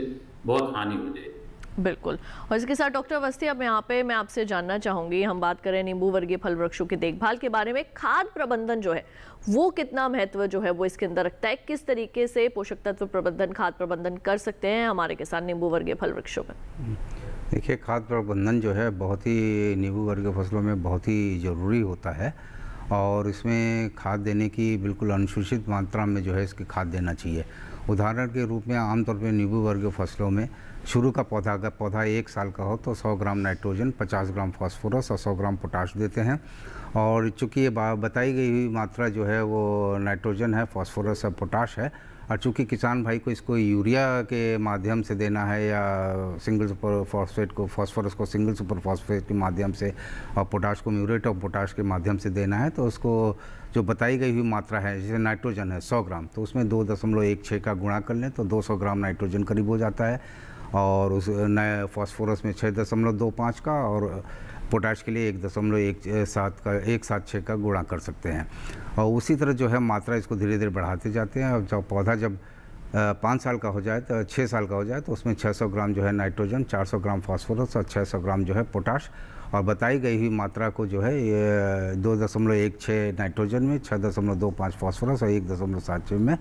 बहुत हानि हो जाएगी। बिल्कुल। और इसके साथ डॉक्टर अवस्थी, अब यहाँ पे मैं आपसे जानना चाहूंगी, हम बात करें नींबू वर्गीय फल वृक्षों की देखभाल के बारे में, खाद प्रबंधन जो है वो कितना महत्व जो है वो इसके अंदर रखता है, किस तरीके से पोषक तत्व प्रबंधन, खाद प्रबंधन कर सकते हैं हमारे किसान नींबू वर्गीय फल वृक्षों में? देखिए, खाद प्रबंधन जो है बहुत ही नींबू वर्गीय फसलों में बहुत ही ज़रूरी होता है, और इसमें खाद देने की बिल्कुल अनुसूचित मात्रा में जो है इसकी खाद देना चाहिए। उदाहरण के रूप में आमतौर पर नींबू वर्गीय फसलों में शुरू का पौधा, अगर पौधा 1 साल का हो तो 100 ग्राम नाइट्रोजन, 50 ग्राम फास्फोरस और 100 ग्राम पोटाश देते हैं। और चूँकि ये बताई गई हुई मात्रा जो है वो नाइट्रोजन है, फास्फोरस है, पोटाश है, और चूँकि किसान भाई को इसको यूरिया के माध्यम से देना है या सिंगल सुपर फॉस्फेट को, फास्फोरस को सिंगल सुपर फॉस्फेट के माध्यम से और पोटाश को म्यूरेट ऑफ पोटाश के माध्यम से देना है, तो उसको जो बताई गई हुई मात्रा है, जैसे नाइट्रोजन है 100 ग्राम, तो उसमें 2.16 का गुणा कर लें तो 200 ग्राम नाइट्रोजन करीब हो जाता है, और उस नए फास्फोरस में 6.25 का, और पोटाश के लिए 1.17 का गुणा कर सकते हैं। और उसी तरह जो है मात्रा इसको धीरे धीरे बढ़ाते जाते हैं, और जब पौधा जब 5 साल का हो जाए तो 6 साल का हो जाए तो उसमें 600 ग्राम जो है नाइट्रोजन, 400 ग्राम फास्फोरस और 600 ग्राम जो है पोटाश, और बताई गई हुई मात्रा को जो है 2.16 नाइट्रोजन में, 6.25 फास्फोरस और 1.76 में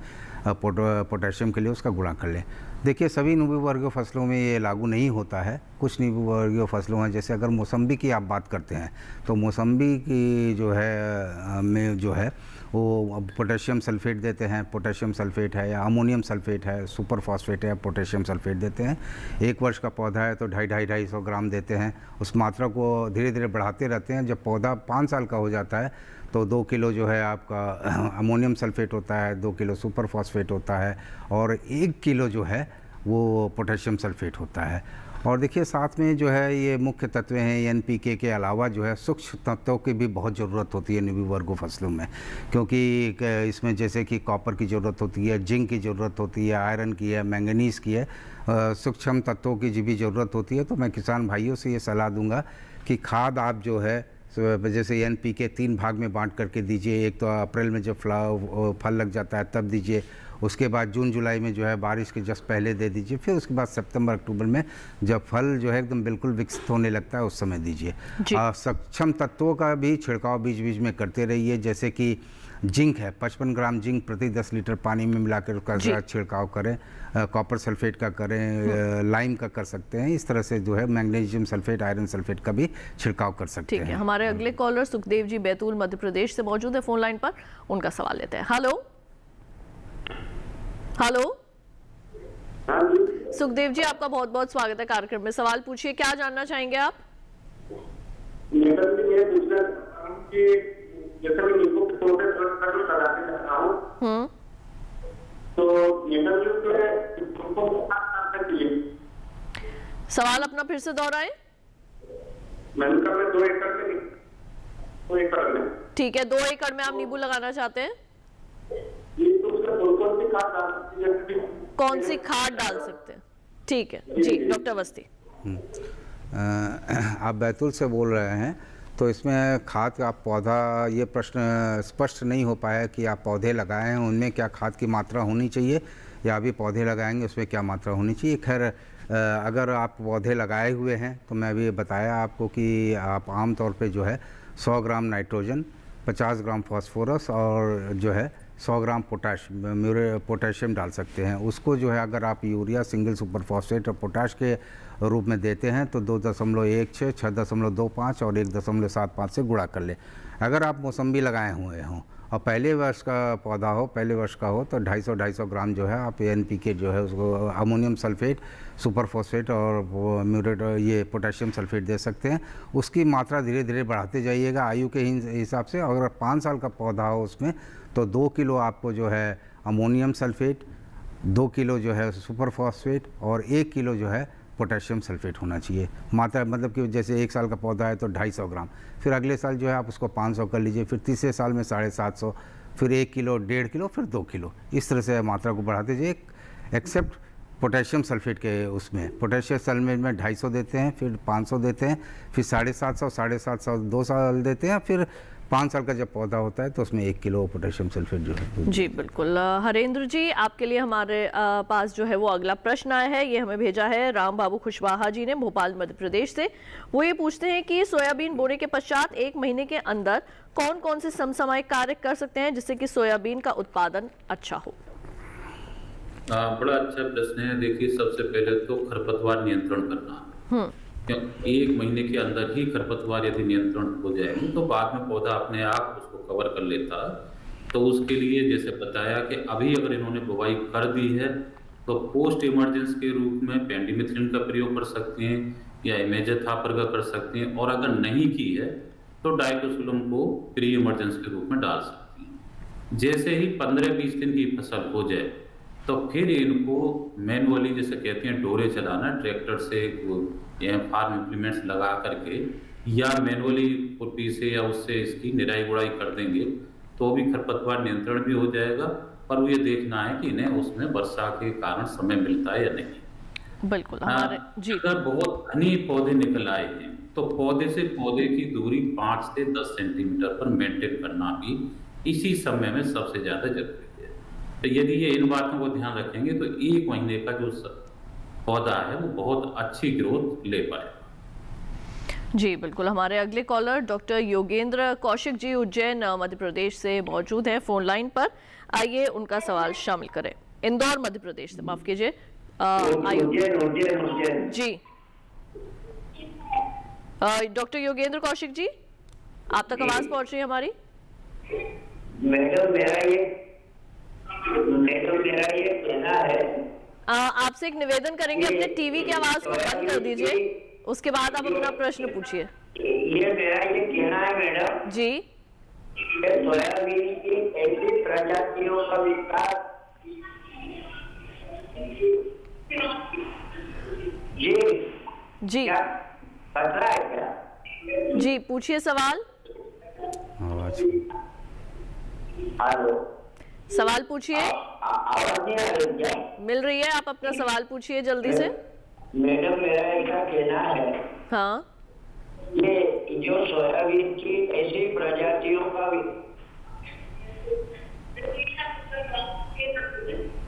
पोटेशियम के लिए उसका गुणा कर लें। देखिए, सभी नींबू वर्गीय फसलों में ये लागू नहीं होता है। कुछ नींबू वर्गीय फसलों हैं, जैसे अगर मौसम्बी की आप बात करते हैं तो मौसम्बी की जो है में जो है वो पोटेशियम सल्फेट देते हैं, पोटेशियम सल्फेट है या अमोनियम सल्फेट है, सुपर फॉस्फेट है, पोटेशियम सल्फेट देते हैं। 1 वर्ष का पौधा है तो 250 ग्राम देते हैं। उस मात्रा को धीरे धीरे बढ़ाते रहते हैं। जब पौधा 5 साल का हो जाता है तो 2 किलो जो है आपका अमोनियम सल्फेट होता है, 2 किलो सुपर फॉस्फेट होता है, और 1 किलो जो है वो पोटेशियम सल्फेट होता है। और देखिए, साथ में जो है ये मुख्य तत्व हैं, एनपीके के अलावा जो है सूक्ष्म तत्वों की भी बहुत ज़रूरत होती है नींबू वर्गीय फसलों में, क्योंकि इसमें जैसे कि कॉपर की ज़रूरत होती है, जिंक की ज़रूरत होती है, आयरन की है, मैंगनीज़ की है, सूक्ष्म तत्वों की भी ज़रूरत होती है। तो मैं किसान भाइयों से ये सलाह दूंगा कि खाद आप जो है जैसे एनपीके 3 भाग में बांट करके दीजिए। एक तो अप्रैल में जब फल लग जाता है तब दीजिए, उसके बाद जून जुलाई में जो है बारिश के जस्ट पहले दे दीजिए, फिर उसके बाद सितंबर अक्टूबर में जब फल जो है एकदम बिल्कुल विकसित होने लगता है उस समय दीजिए। सक्षम तत्वों का भी छिड़काव बीच बीच में करते रहिए, जैसे कि जिंक है, 55 ग्राम जिंक प्रति 10 लीटर पानी में मिलाकर उसका छिड़काव करें, कॉपर सल्फेट का करें, लाइम का कर सकते हैं। इस तरह से जो है मैग्नीशियम सल्फेट, आयरन सल्फेट का भी छिड़काव कर सकते हैं। ठीक है, हमारे अगले कॉलर सुखदेव जी बैतूल मध्य प्रदेश से मौजूद है फोन लाइन पर, उनका सवाल लेते हैं। हेलो हेलो सुखदेव जी, आपका बहुत बहुत स्वागत है कार्यक्रम में। सवाल पूछिए, क्या जानना चाहेंगे आप? मैडम जी, मैं पूछना चाहता हूं कि जैसे मैं नींबू के पौधे लगाने जा रहा हूँ, तो मैडम जी सवाल अपना फिर से दोहराएं। मैंने कहा मैं 2 एकड़ में ठीक है, 2 एकड़ में आप नींबू लगाना चाहते हैं, कौन सी खाद डाल सकते हैं? ठीक है जी, डॉक्टर अवस्थी। आप बैतूल से बोल रहे हैं, तो इसमें खाद का पौधा, ये प्रश्न स्पष्ट नहीं हो पाया कि आप पौधे लगाए हैं उनमें क्या खाद की मात्रा होनी चाहिए, या अभी पौधे लगाएंगे उसमें क्या मात्रा होनी चाहिए। खैर, अगर आप पौधे लगाए हुए हैं तो मैं अभी बताया आपको कि आप आम तौर पे जो है 100 ग्राम नाइट्रोजन, 50 ग्राम फास्फोरस और जो है 100 ग्राम पोटेशियम डाल सकते हैं। उसको जो है अगर आप यूरिया, सिंगल सुपर फॉस्फेट और पोटाश के रूप में देते हैं तो 2.16, 6.25 और 1.75 से गुणा कर ले। अगर आप मौसम्बी लगाए हुए हों और पहले वर्ष का पौधा हो, पहले वर्ष का हो, तो 250 ग्राम जो है आप एनपीके जो है उसको अमोनियम सल्फेट, सुपर फॉस्फेट और म्यूरेट ये पोटेशियम सल्फेट दे सकते हैं। उसकी मात्रा धीरे धीरे बढ़ाते जाइएगा आयु के हिसाब से। अगर 5 साल का पौधा हो उसमें तो 2 किलो आपको जो है अमोनियम सल्फेट, 2 किलो जो है सुपर फॉस्फेट और 1 किलो जो है पोटेशियम सल्फेट होना चाहिए। मात्रा मतलब कि जैसे 1 साल का पौधा है तो 250 ग्राम, फिर अगले साल जो है आप उसको 500 कर लीजिए, फिर तीसरे साल में 750, फिर 1 किलो, 1.5 किलो, फिर 2 किलो, इस तरह से मात्रा को बढ़ाते जाइए। एक्सेप्ट पोटेशियम सल्फेट के उसमें पोटेशियम सल्फेट में 250 देते हैं, फिर 500 देते हैं, फिर 750, 750 2 साल देते हैं, फिर 5 साल का जब पौधा होता है तो उसमें 1 किलो पोटेशियम सल्फेट जो है। जी बिल्कुल। हरेंद्र जी, आपके लिए हमारे पास जो है वो अगला प्रश्न आया है। ये हमें भेजा है राम बाबू खुशवाहा जी ने भोपाल मध्य प्रदेश से। वो ये पूछते हैं कि सोयाबीन बोने के पश्चात 1 महीने के अंदर कौन कौन से समसामयिक कार्य कर सकते हैं जिससे कि सोयाबीन का उत्पादन अच्छा हो। बड़ा अच्छा प्रश्न है। देखिए, सबसे पहले तो खरपतवार नियंत्रण करना, 1 महीने के अंदर ही खरपतवार यदि नियंत्रण हो जाएंगे तो बाद में पौधा अपने आप उसको कवर कर लेता है। तो उसके लिए जैसे बताया कि अभी अगर इन्होंने बुवाई कर दी है तो पोस्ट इमरजेंस के रूप में पेंडिमिथ्रिन का प्रयोग कर सकते हैं या इमेजाथापर का कर सकते हैं, और अगर नहीं की है तो डाइकोसुलम को प्री इमरजेंस के रूप में डाल सकते हैं। जैसे ही 15-20 दिन की फसल हो जाए तो फिर इनको मैनुअली, जैसे कहते हैं डोरे चलाना, ट्रैक्टर से या फार्म इम्प्लीमेंट्स लगा करके या मैनुअली खुरपी से या उससे इसकी निराई गुड़ाई कर देंगे तो भी खरपतवार नियंत्रण भी हो जाएगा। पर ये देखना है कि इन्हें उसमें वर्षा के कारण समय मिलता है या नहीं। बिल्कुल। हमारे जी, अगर बहुत घने पौधे निकल आए हैं तो पौधे से पौधे की दूरी 5 से 10 सेंटीमीटर पर मेंटेन करना भी इसी समय में सबसे ज्यादा जरूरी है। तो यदि ये इन बातों को ध्यान रखेंगे तो 1 महीने का जो पौधा है वो बहुत अच्छी ग्रोथ ले पाएगा। जी बिल्कुल। हमारे अगले कॉलर डॉक्टर योगेंद्र कौशिक जी उज्जैन मध्य प्रदेश से मौजूद हैं फोन लाइन पर। आइए उनका सवाल शामिल करें। इंदौर मध्य प्रदेश से, माफ कीजिए। जी डॉक्टर योगेंद्र कौशिक जी, आप तक आवाज पहुंच रही है हमारी? मैडम मेरा ये कहना है, आपसे एक निवेदन करेंगे, अपने टीवी की आवाज को बंद कर दीजिए, उसके बाद आप अपना प्रश्न पूछिए। ये मेरा ये कहना है मैडम जी, सोयाबीन की ऐसी प्रजातियों का विस्तार जी खतरा है क्या? जी पूछिए सवाल। हेलो, सवाल पूछिए। आवाज नहीं आ रही क्या? मिल रही है, आप अपना सवाल पूछिए जल्दी से। मैडम मेरा ऐसा कहना है, हाँ, ये जो सोयाबीन की ऐसी प्रजातियों का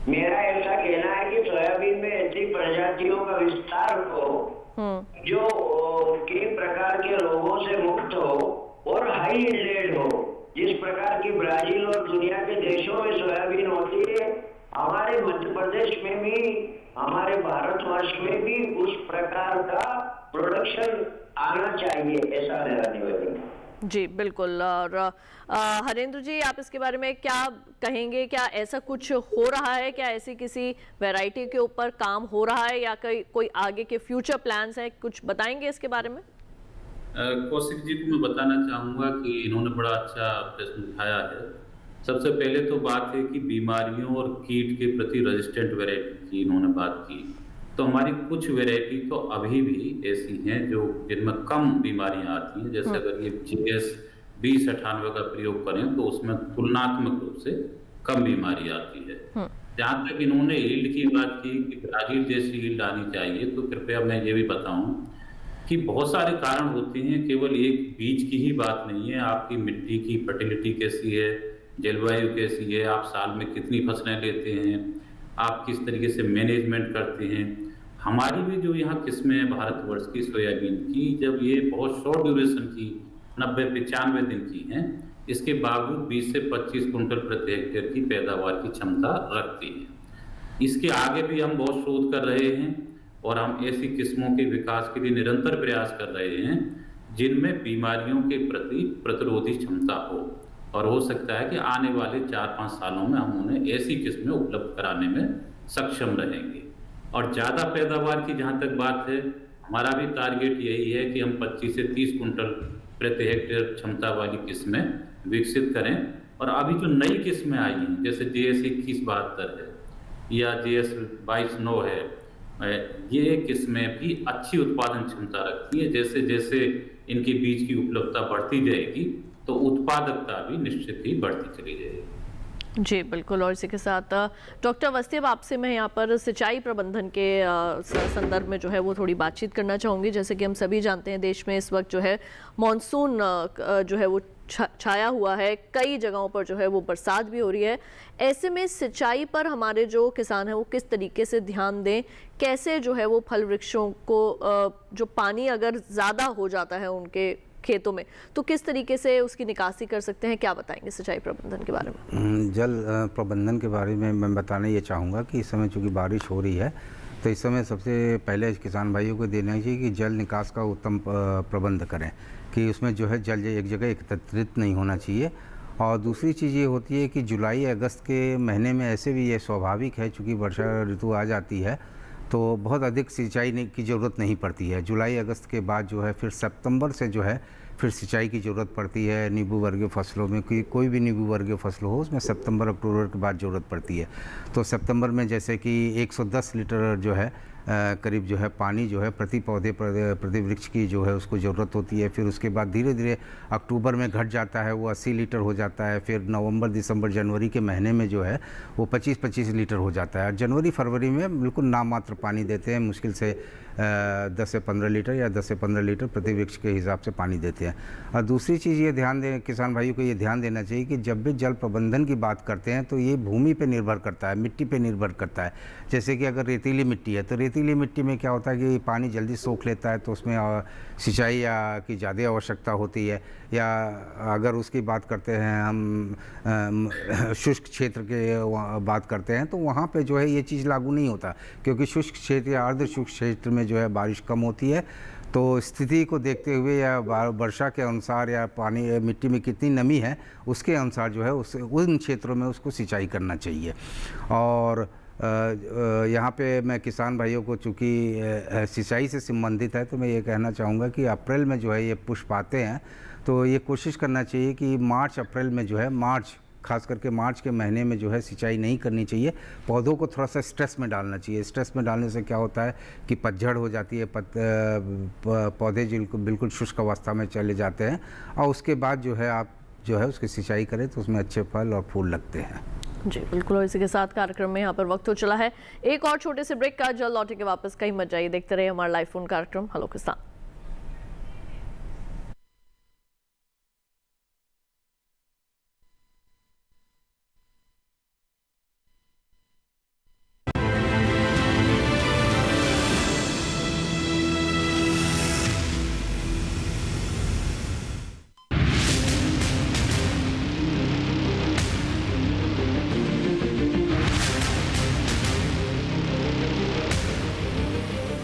मेरा ऐसा कहना है कि सोयाबीन में ऐसी प्रजातियों का विस्तार हो जो कई प्रकार के रोगों से मुक्त हो और हाई यील्डेड हो। जिस प्रकार की ब्राजील और दुनिया के देशों में सोयाबीन होती है, हमारे मध्य प्रदेश में भी, हमारे भारतवर्ष में भी उस प्रकार का प्रोडक्शन आना चाहिए, ऐसा मेरा निवेदन है। जी बिल्कुल। और हरेंद्र जी, आप इसके बारे में क्या कहेंगे? क्या ऐसा कुछ हो रहा है? क्या ऐसी किसी वैरायटी के ऊपर काम हो रहा है या कोई आगे के फ्यूचर प्लान्स हैं? कुछ बताएंगे इसके बारे में? कौशिक जी को मैं बताना चाहूँगा कि इन्होंने बड़ा अच्छा प्रश्न उठाया है। सबसे पहले तो बात है कि बीमारियों और कीट के प्रति रेजिस्टेंट वैरायटी की इन्होंने बात की। तो हमारी कुछ वैरायटी तो अभी भी ऐसी हैं जो जिनमें कम बीमारियां आती हैं। जैसे अगर ये GS 2098 का प्रयोग करें तो उसमें तुलनात्मक रूप से कम बीमारी आती है। जहाँ तक इन्होंने यील्ड की बात की कि ब्राजील जैसी यील्ड आनी चाहिए, तो कृपया मैं ये भी बताऊं कि बहुत सारे कारण होते हैं, केवल एक बीज की ही बात नहीं है। आपकी मिट्टी की फर्टिलिटी कैसी है, जलवायु कैसी है, आप साल में कितनी फसलें लेते हैं, आप किस तरीके से मैनेजमेंट करते हैं। हमारी भी जो यहाँ किस्में हैं भारतवर्ष की सोयाबीन की, जब ये बहुत शॉर्ट ड्यूरेशन की 90-95 दिन की हैं, इसके बावजूद 20 से 25 कुंटल प्रति हेक्टेयर की पैदावार की क्षमता रखती है। इसके आगे भी हम बहुत शोध कर रहे हैं और हम ऐसी किस्मों के विकास के लिए निरंतर प्रयास कर रहे हैं जिनमें बीमारियों के प्रति प्रतिरोधी क्षमता हो, और हो सकता है कि आने वाले 4-5 सालों में हम उन्हें ऐसी किस्में उपलब्ध कराने में सक्षम रहेंगे। और ज़्यादा पैदावार की जहाँ तक बात है, हमारा भी टारगेट यही है कि हम 25 से 30 कुंटल प्रति हेक्टेयर क्षमता वाली किस्में विकसित करें, और अभी जो नई किस्में आई हैं जैसे JS 2172 है या JS 2209 है, ये किस्में भी अच्छी उत्पादन क्षमता रखती है। जैसे जैसे इनके बीज की उपलब्धता बढ़ती जाएगी तो उत्पादकता भी निश्चित ही बढ़ती चली जाएगी। जी बिल्कुल। और इसी के साथ डॉक्टर अवस्थी, अब आपसे मैं यहाँ पर सिंचाई प्रबंधन के संदर्भ में जो है वो थोड़ी बातचीत करना चाहूँगी। जैसे कि हम सभी जानते हैं देश में इस वक्त जो है मॉनसून जो है वो छाया हुआ है, कई जगहों पर जो है वो बरसात भी हो रही है। ऐसे में सिंचाई पर हमारे जो किसान हैं वो किस तरीके से ध्यान दें, कैसे जो है वो फल वृक्षों को जो पानी अगर ज़्यादा हो जाता है उनके खेतों में तो किस तरीके से उसकी निकासी कर सकते हैं, क्या बताएंगे सिंचाई प्रबंधन के बारे में? जल प्रबंधन के बारे में मैं बताना ये चाहूँगा कि इस समय चूँकि बारिश हो रही है तो इस समय सबसे पहले किसान भाइयों को देना चाहिए कि जल निकास का उत्तम प्रबंध करें, कि उसमें जो है जल एक जगह एकत्रित नहीं होना चाहिए। और दूसरी चीज़ ये होती है कि जुलाई अगस्त के महीने में ऐसे भी ये स्वाभाविक है, चूँकि वर्षा ऋतु आ जाती है तो बहुत अधिक सिंचाई की ज़रूरत नहीं पड़ती है। जुलाई अगस्त के बाद जो है फिर सितंबर से जो है फिर सिंचाई की ज़रूरत पड़ती है। नींबू वर्गीय फसलों में कोई भी नींबू वर्गीय फसल हो उसमें सितंबर अक्टूबर के बाद ज़रूरत पड़ती है। तो सितंबर में जैसे कि 110 लीटर जो है करीब जो है पानी जो है प्रति पौधे प्रति वृक्ष की जो है उसको ज़रूरत होती है। फिर उसके बाद धीरे धीरे अक्टूबर में घट जाता है, वो 80 लीटर हो जाता है। फिर नवंबर दिसंबर जनवरी के महीने में जो है वो 25-25 लीटर हो जाता है। जनवरी फरवरी में बिल्कुल नाम मात्र पानी देते हैं, मुश्किल से 10 से 15 लीटर या 10 से 15 लीटर प्रति वृक्ष के हिसाब से पानी देते हैं। और दूसरी चीज़ ये ध्यान दें, किसान भाइयों को ये ध्यान देना चाहिए कि जब भी जल प्रबंधन की बात करते हैं तो ये भूमि पे निर्भर करता है, मिट्टी पे निर्भर करता है। जैसे कि अगर रेतीली मिट्टी है तो रेतीली मिट्टी में क्या होता है कि पानी जल्दी सोख लेता है तो उसमें सिंचाई की ज़्यादा आवश्यकता होती है। या अगर उसकी बात करते हैं हम शुष्क क्षेत्र के बात करते हैं तो वहाँ पे जो है ये चीज़ लागू नहीं होता, क्योंकि शुष्क क्षेत्र या अर्ध शुष्क क्षेत्र में जो है बारिश कम होती है। तो स्थिति को देखते हुए या वर्षा के अनुसार या पानी मिट्टी में कितनी नमी है उसके अनुसार जो है उन क्षेत्रों में उसको सिंचाई करना चाहिए। और यहाँ पे मैं किसान भाइयों को चूँकि सिंचाई से संबंधित है तो मैं ये कहना चाहूँगा कि अप्रैल में जो है ये पुष्प आते हैं तो ये कोशिश करना चाहिए कि मार्च अप्रैल में जो है खास करके मार्च के महीने में जो है सिंचाई नहीं करनी चाहिए। पौधों को थोड़ा सा स्ट्रेस में डालना चाहिए। स्ट्रेस में डालने से क्या होता है कि पतझड़ हो जाती है, पौधे बिल्कुल शुष्क अवस्था में चले जाते हैं और उसके बाद जो है आप जो है उसकी सिंचाई करें तो उसमें अच्छे फल और फूल लगते हैं। जी बिल्कुल। और इसी के साथ कार्यक्रम में यहाँ पर वक्त हो चला है एक और छोटे से ब्रेक का। जल्द लौटे के वापस कहीं मत जाइए, देखते रहिए हमारा लाइव फोन कार्यक्रम हेलो किसान।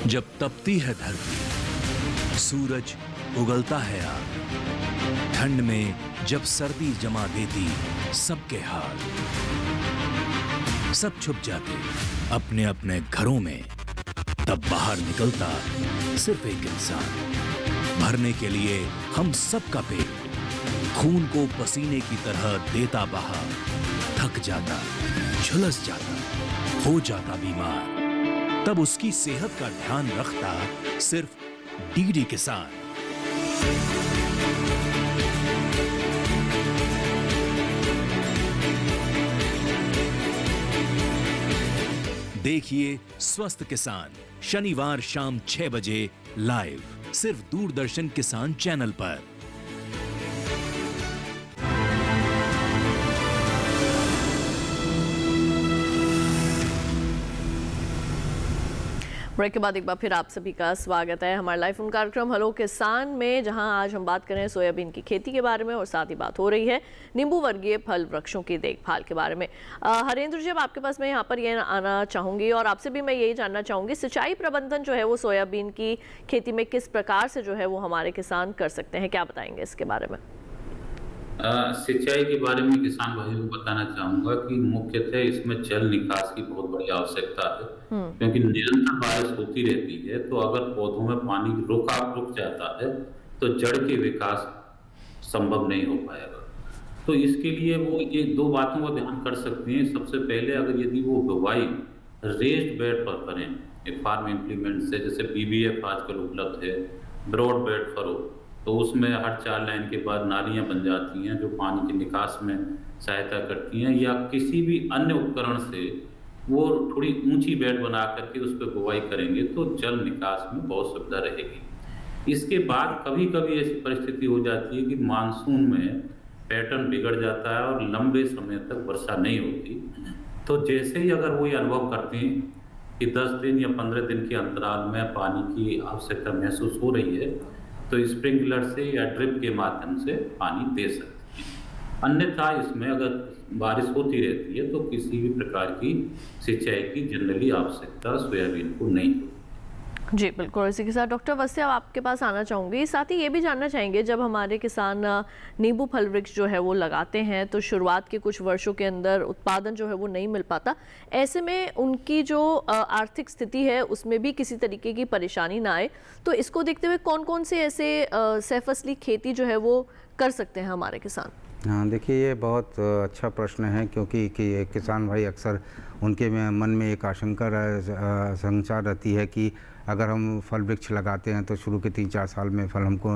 जब तपती है धरती, सूरज उगलता है आग, ठंड में जब सर्दी जमा देती सबके हाल, सब छुप जाते अपने अपने घरों में, तब बाहर निकलता सिर्फ एक इंसान, भरने के लिए हम सबका पेट, खून को पसीने की तरह देता बहा, थक जाता, झुलस जाता, हो जाता बीमार, तब उसकी सेहत का ध्यान रखता सिर्फ डीडी किसान। देखिए स्वस्थ किसान शनिवार शाम 6 बजे लाइव सिर्फ दूरदर्शन किसान चैनल पर। ब्रेक के बाद एक बार फिर आप सभी का स्वागत है हमारे लाइव फोन कार्यक्रम हेलो किसान में, जहां आज हम बात कर रहे हैं सोयाबीन की खेती के बारे में और साथ ही बात हो रही है नींबू वर्गीय फल वृक्षों की देखभाल के बारे में। हरेंद्र जी, अब आपके पास मैं यहाँ पर ये आना चाहूँगी और आपसे भी मैं यही जानना चाहूँगी सिंचाई प्रबंधन जो है वो सोयाबीन की खेती में किस प्रकार से जो है वो हमारे किसान कर सकते हैं, क्या बताएंगे इसके बारे में? सिंचाई के बारे में किसान भाइयों को बताना चाहूंगा कि मुख्यतः इसमें जल निकास की बहुत बड़ी आवश्यकता है, क्योंकि निरंतर बारिश होती रहती है तो अगर पौधों में पानी रुक जाता है तो जड़ के विकास संभव नहीं हो पाएगा। तो इसके लिए वो ये 2 बातों का ध्यान कर सकते हैं। सबसे पहले अगर यदि वो बुवाई रेज्ड बेड पर करें, एक फार्म इम्प्लीमेंट से, जैसे BBF आजकल उपलब्ध है, ब्रॉड बेड फरो, तो उसमें हर 4 लाइन के बाद नालियाँ बन जाती हैं जो पानी के निकास में सहायता करती हैं, या किसी भी अन्य उपकरण से वो थोड़ी ऊंची बेड बना करके उस पर बुवाई करेंगे तो जल निकास में बहुत सुविधा रहेगी। इसके बाद कभी कभी ऐसी परिस्थिति हो जाती है कि मानसून में पैटर्न बिगड़ जाता है और लंबे समय तक वर्षा नहीं होती, तो जैसे ही अगर वो ये अनुभव करते हैं कि 10 दिन या 15 दिन के अंतराल में पानी की आवश्यकता महसूस हो रही है, तो स्प्रिंकलर से या ड्रिप के माध्यम से पानी दे सकते हैं। अन्यथा इसमें अगर बारिश होती रहती है तो किसी भी प्रकार की सिंचाई की जनरली आवश्यकता सोयाबीन को नहीं होती। जी बिल्कुल। इसी के साथ डॉक्टर अवस्थी अब आपके पास आना चाहूँगी, साथ ही ये भी जानना चाहेंगे, जब हमारे किसान नींबू फल वृक्ष जो है वो लगाते हैं तो शुरुआत के कुछ वर्षों के अंदर उत्पादन जो है वो नहीं मिल पाता, ऐसे में उनकी जो आर्थिक स्थिति है उसमें भी किसी तरीके की परेशानी ना आए, तो इसको देखते हुए कौन कौन से ऐसे सह-फसली खेती जो है वो कर सकते हैं हमारे किसान? हाँ, देखिए ये बहुत अच्छा प्रश्न है, क्योंकि किसान भाई अक्सर उनके मन में एक आशंका रहती है कि अगर हम फल वृक्ष लगाते हैं तो शुरू के 3-4 साल में फल हमको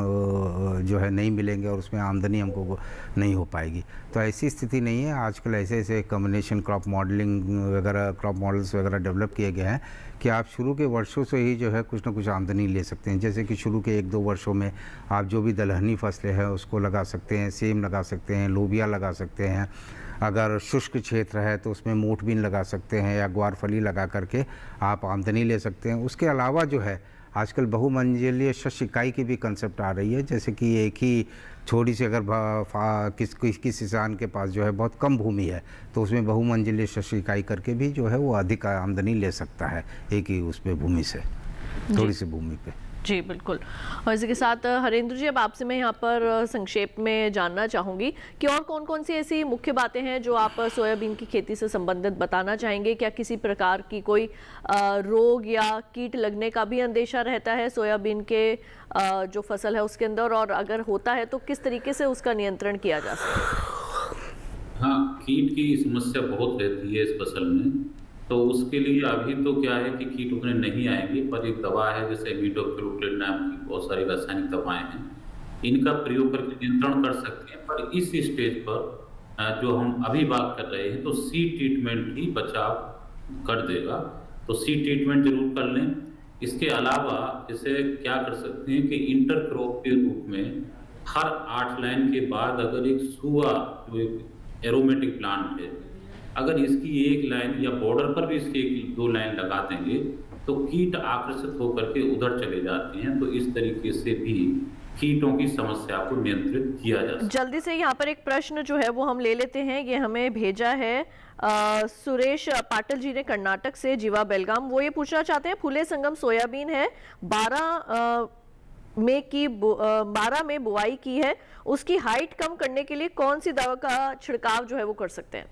जो है नहीं मिलेंगे और उसमें आमदनी हमको नहीं हो पाएगी। तो ऐसी स्थिति नहीं है। आजकल ऐसे ऐसे कॉम्बिनेशन क्रॉप मॉडलिंग वगैरह, क्रॉप मॉडल्स वगैरह डेवलप किए गए हैं कि आप शुरू के वर्षों से ही जो है कुछ ना कुछ आमदनी ले सकते हैं। जैसे कि शुरू के 1-2 वर्षों में आप जो भी दलहनी फसलें हैं उसको लगा सकते हैं, सेम लगा सकते हैं, लोबिया लगा सकते हैं। अगर शुष्क क्षेत्र है तो उसमें मोठबीन लगा सकते हैं या ग्वारफली लगा करके आप आमदनी ले सकते हैं। उसके अलावा जो है आजकल बहुमंजिलीय शस्य इकाई की भी कंसेप्ट आ रही है, जैसे कि एक ही छोटी सी अगर किस किसान के पास जो है बहुत कम भूमि है तो उसमें बहुमंजिलीय शस्य इकाई करके भी जो है वो अधिक आमदनी ले सकता है एक ही उस पे भूमि से, थोड़ी सी भूमि पे। जी बिल्कुल। और इसी के साथ हरेंद्र जी, अब आपसे मैं यहाँ पर संक्षेप में जानना चाहूँगी कि और कौन कौन सी ऐसी मुख्य बातें हैं जो आप सोयाबीन की खेती से संबंधित बताना चाहेंगे? क्या किसी प्रकार की कोई रोग या कीट लगने का भी अंदेशा रहता है सोयाबीन के जो फसल है उसके अंदर, और अगर होता है तो किस तरीके से उसका नियंत्रण किया जा सकता है? हाँ, कीट की समस्या बहुत रहती है इस फसल में, तो उसके लिए अभी तो क्या है कि कीट उतने नहीं आएंगे, पर एक दवा है जैसे इमिडाक्लोप्रिड नाम की बहुत सारी रासायनिक दवाएं हैं, इनका प्रयोग करके नियंत्रण कर सकते हैं। पर इस स्टेज पर जो हम अभी बात कर रहे हैं तो सीड ट्रीटमेंट ही बचाव कर देगा, तो सीड ट्रीटमेंट जरूर कर लें। इसके अलावा जैसे क्या कर सकते हैं कि इंटर क्रॉप के रूप में हर 8 लाइन के बाद अगर एक सुआ जो एक एरोमेटिक प्लांट है, अगर इसकी 1 लाइन या बॉर्डर पर भी इसकी 1-2 लाइन लगा देंगे तो कीट आकर्षित होकर के उधर चले जाते हैं, तो इस तरीके से भी कीटों की समस्या को नियंत्रित किया जा सकता है। जल्दी से यहाँ पर एक प्रश्न जो है वो हम ले लेते हैं, ये हमें भेजा है सुरेश पाटिल जी ने कर्नाटक से, जीवा बेलगाम। वो ये पूछना चाहते हैं, फूले संगम सोयाबीन है 12 में बुआई की है, उसकी हाइट कम करने के लिए कौन सी दवा का छिड़काव जो है वो कर सकते हैं?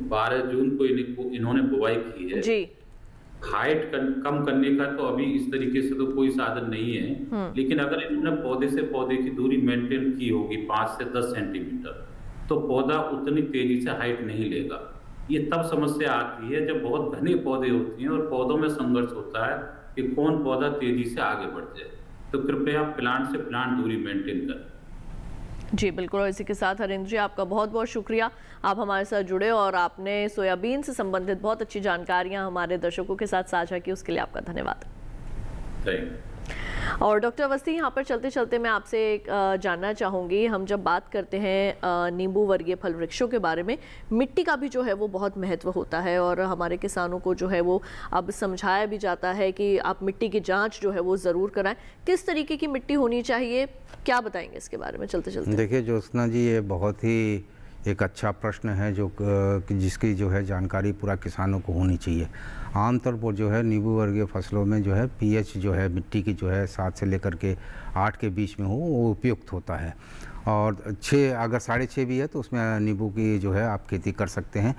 12 जून को इन्होंने बुआई की है जी। हाइट कम करने का तो अभी इस तरीके से तो कोई साधन नहीं है, लेकिन अगर इन्होंने पौधे से पौधे की दूरी मेंटेन की होगी 5 से 10 सेंटीमीटर, तो पौधा उतनी तेजी से हाइट नहीं लेगा। ये तब समस्या आती है जब बहुत घने पौधे होते हैं और पौधों में संघर्ष होता है कि कौन पौधा तेजी से आगे बढ़ जाए, तो कृपया प्लांट से प्लांट दूरी मेंटेन करें। जी बिल्कुल। और इसी के साथ हरेंद्र जी, आपका बहुत बहुत शुक्रिया, आप हमारे साथ जुड़े और आपने सोयाबीन से संबंधित बहुत अच्छी जानकारियां हमारे दर्शकों के साथ साझा की, उसके लिए आपका धन्यवाद। और डॉक्टर अवस्थी, यहाँ पर चलते चलते मैं आपसे जानना चाहूँगी, हम जब बात करते हैं नींबू वर्गीय फल वृक्षों के बारे में, मिट्टी का भी जो है वो बहुत महत्व होता है और हमारे किसानों को जो है वो अब समझाया भी जाता है कि आप मिट्टी की जांच जो है वो ज़रूर कराएं। किस तरीके की मिट्टी होनी चाहिए, क्या बताएंगे इसके बारे में चलते चलते? देखिए ज्योत्सना जी, ये बहुत ही एक अच्छा प्रश्न है जो जिसकी जो है जानकारी पूरा किसानों को होनी चाहिए। आमतौर पर जो है नींबू वर्गीय फसलों में जो है पीएच जो है मिट्टी की जो है 7 से लेकर के 8 के बीच में हो, वो उपयुक्त होता है। और 6 अगर 6.5 भी है तो उसमें नींबू की जो है आप खेती कर सकते हैं।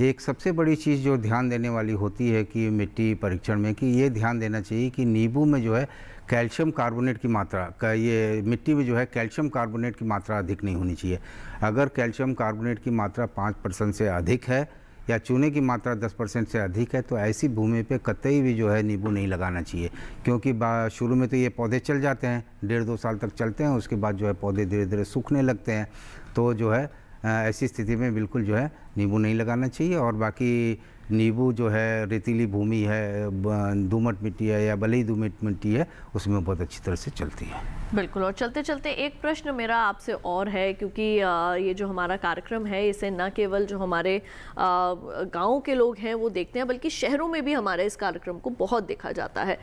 एक सबसे बड़ी चीज़ जो ध्यान देने वाली होती है कि मिट्टी परीक्षण में, कि ये ध्यान देना चाहिए कि नींबू में जो है कैल्शियम कार्बोनेट की मात्रा का, ये मिट्टी में जो है कैल्शियम कार्बोनेट की मात्रा अधिक नहीं होनी चाहिए। अगर कैल्शियम कार्बोनेट की मात्रा 5% से अधिक है या चूने की मात्रा 10% से अधिक है तो ऐसी भूमि पे कतई भी जो है नींबू नहीं लगाना चाहिए, क्योंकि शुरू में तो ये पौधे चल जाते हैं, 1.5-2 साल तक चलते हैं, उसके बाद जो है पौधे धीरे धीरे सूखने लगते हैं। तो जो है ऐसी स्थिति में बिल्कुल जो है नींबू नहीं लगाना चाहिए। और बाकी नींबू जो है रेतीली भूमि है, दोमट मिट्टी है या बलुई दोमट मिट्टी है, उसमें बहुत अच्छी तरह से चलती है। बिल्कुल। और चलते चलते एक प्रश्न मेरा आपसे और है, क्योंकि ये जो हमारा कार्यक्रम है इसे न केवल जो हमारे गाँव के लोग हैं वो देखते हैं, बल्कि शहरों में भी हमारे इस कार्यक्रम को बहुत देखा जाता है।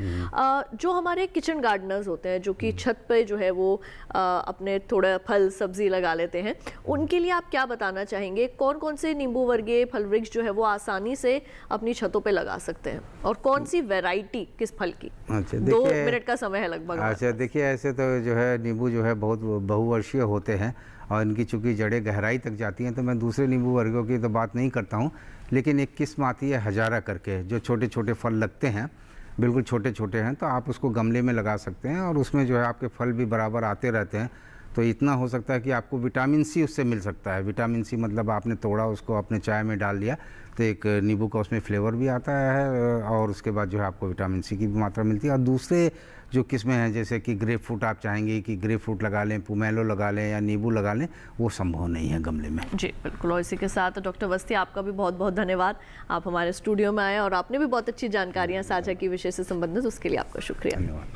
जो हमारे किचन गार्डनर्स होते हैं जो कि छत पे जो है वो अपने थोड़ा फल सब्जी लगा लेते हैं, उनके लिए आप क्या बताना चाहेंगे? कौन कौन से नींबू वर्गीय फल वृक्ष जो है वो आसानी से अपनी छतों पे लगा सकते हैं, और कौन सी वैरायटी किस फल की? अच्छा, 2 मिनट का समय है लगभग। अच्छा देखिए, ऐसे तो जो है नींबू जो है बहुत बहुवर्षीय होते हैं और इनकी चूंकि जड़ें गहराई तक जाती हैं, तो मैं दूसरे नींबू वर्गों की तो बात नहीं करता हूँ, लेकिन एक किस्म आती है हजारा करके, जो छोटे छोटे फल लगते हैं, बिल्कुल छोटे छोटे हैं, तो आप उसको गमले में लगा सकते हैं और उसमें जो है आपके फल भी बराबर आते रहते हैं। तो इतना हो सकता है कि आपको विटामिन सी उससे मिल सकता है। विटामिन सी मतलब आपने तोड़ा, उसको अपने चाय में डाल दिया, तो एक नींबू का उसमें फ्लेवर भी आता है और उसके बाद जो है आपको विटामिन सी की भी मात्रा मिलती है। और दूसरे जो किस्में हैं, जैसे कि ग्रेप फ्रूट, आप चाहेंगे कि ग्रेप फ्रूट लगा लें, पुमेलो लगा लें या नींबू लगा लें, वो संभव नहीं है गमले में। जी बिल्कुल। और इसी के साथ डॉक्टर अवस्थी, आपका भी बहुत बहुत धन्यवाद, आप हमारे स्टूडियो में आए और आपने भी बहुत अच्छी जानकारियाँ साझा की विषय से संबंधित, उसके लिए आपका शुक्रिया। धन्यवाद।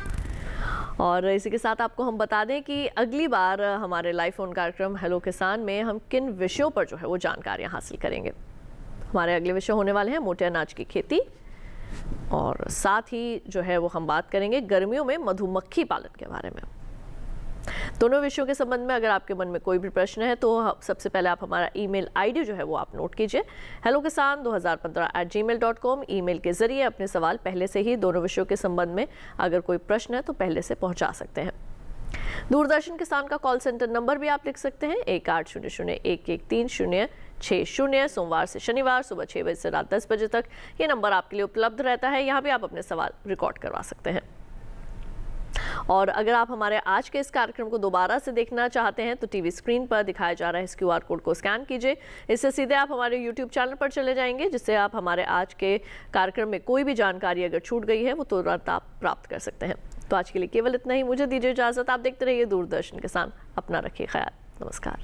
और इसी के साथ आपको हम बता दें कि अगली बार हमारे लाइव फोन कार्यक्रम हेलो किसान में हम किन विषयों पर जो है वो जानकारियाँ हासिल करेंगे। हमारे अगले विषय होने वाले हैं मोटे अनाज की खेती, और साथ ही जो है वो हम बात करेंगे गर्मियों में मधुमक्खी पालन के बारे में। दोनों विषयों के संबंध में अगर आपके मन में कोई भी प्रश्न है तो सबसे पहले आप हमारा ईमेल आईडी जो है वो आप नोट कीजिए, hellokisan2015@gmail.com। ईमेल के जरिए अपने सवाल पहले से ही दोनों विषयों के संबंध में अगर कोई प्रश्न है तो पहले से पहुंचा सकते हैं। दूरदर्शन किसान का कॉल सेंटर नंबर भी आप लिख सकते हैं 1800-113-060, सोमवार से शनिवार सुबह 6 बजे से रात 10 बजे तक ये नंबर आपके लिए उपलब्ध रहता है। यहाँ भी आप अपने सवाल रिकॉर्ड करवा सकते हैं। और अगर आप हमारे आज के इस कार्यक्रम को दोबारा से देखना चाहते हैं तो टीवी स्क्रीन पर दिखाया जा रहा है इस QR कोड को स्कैन कीजिए, इससे सीधे आप हमारे YouTube चैनल पर चले जाएंगे, जिससे आप हमारे आज के कार्यक्रम में कोई भी जानकारी अगर छूट गई है वो तुरंत आप प्राप्त कर सकते हैं। तो आज के लिए केवल इतना ही, मुझे दीजिए इजाजत। आप देखते रहिए दूरदर्शन किसान, अपना रखिए ख्याल। नमस्कार।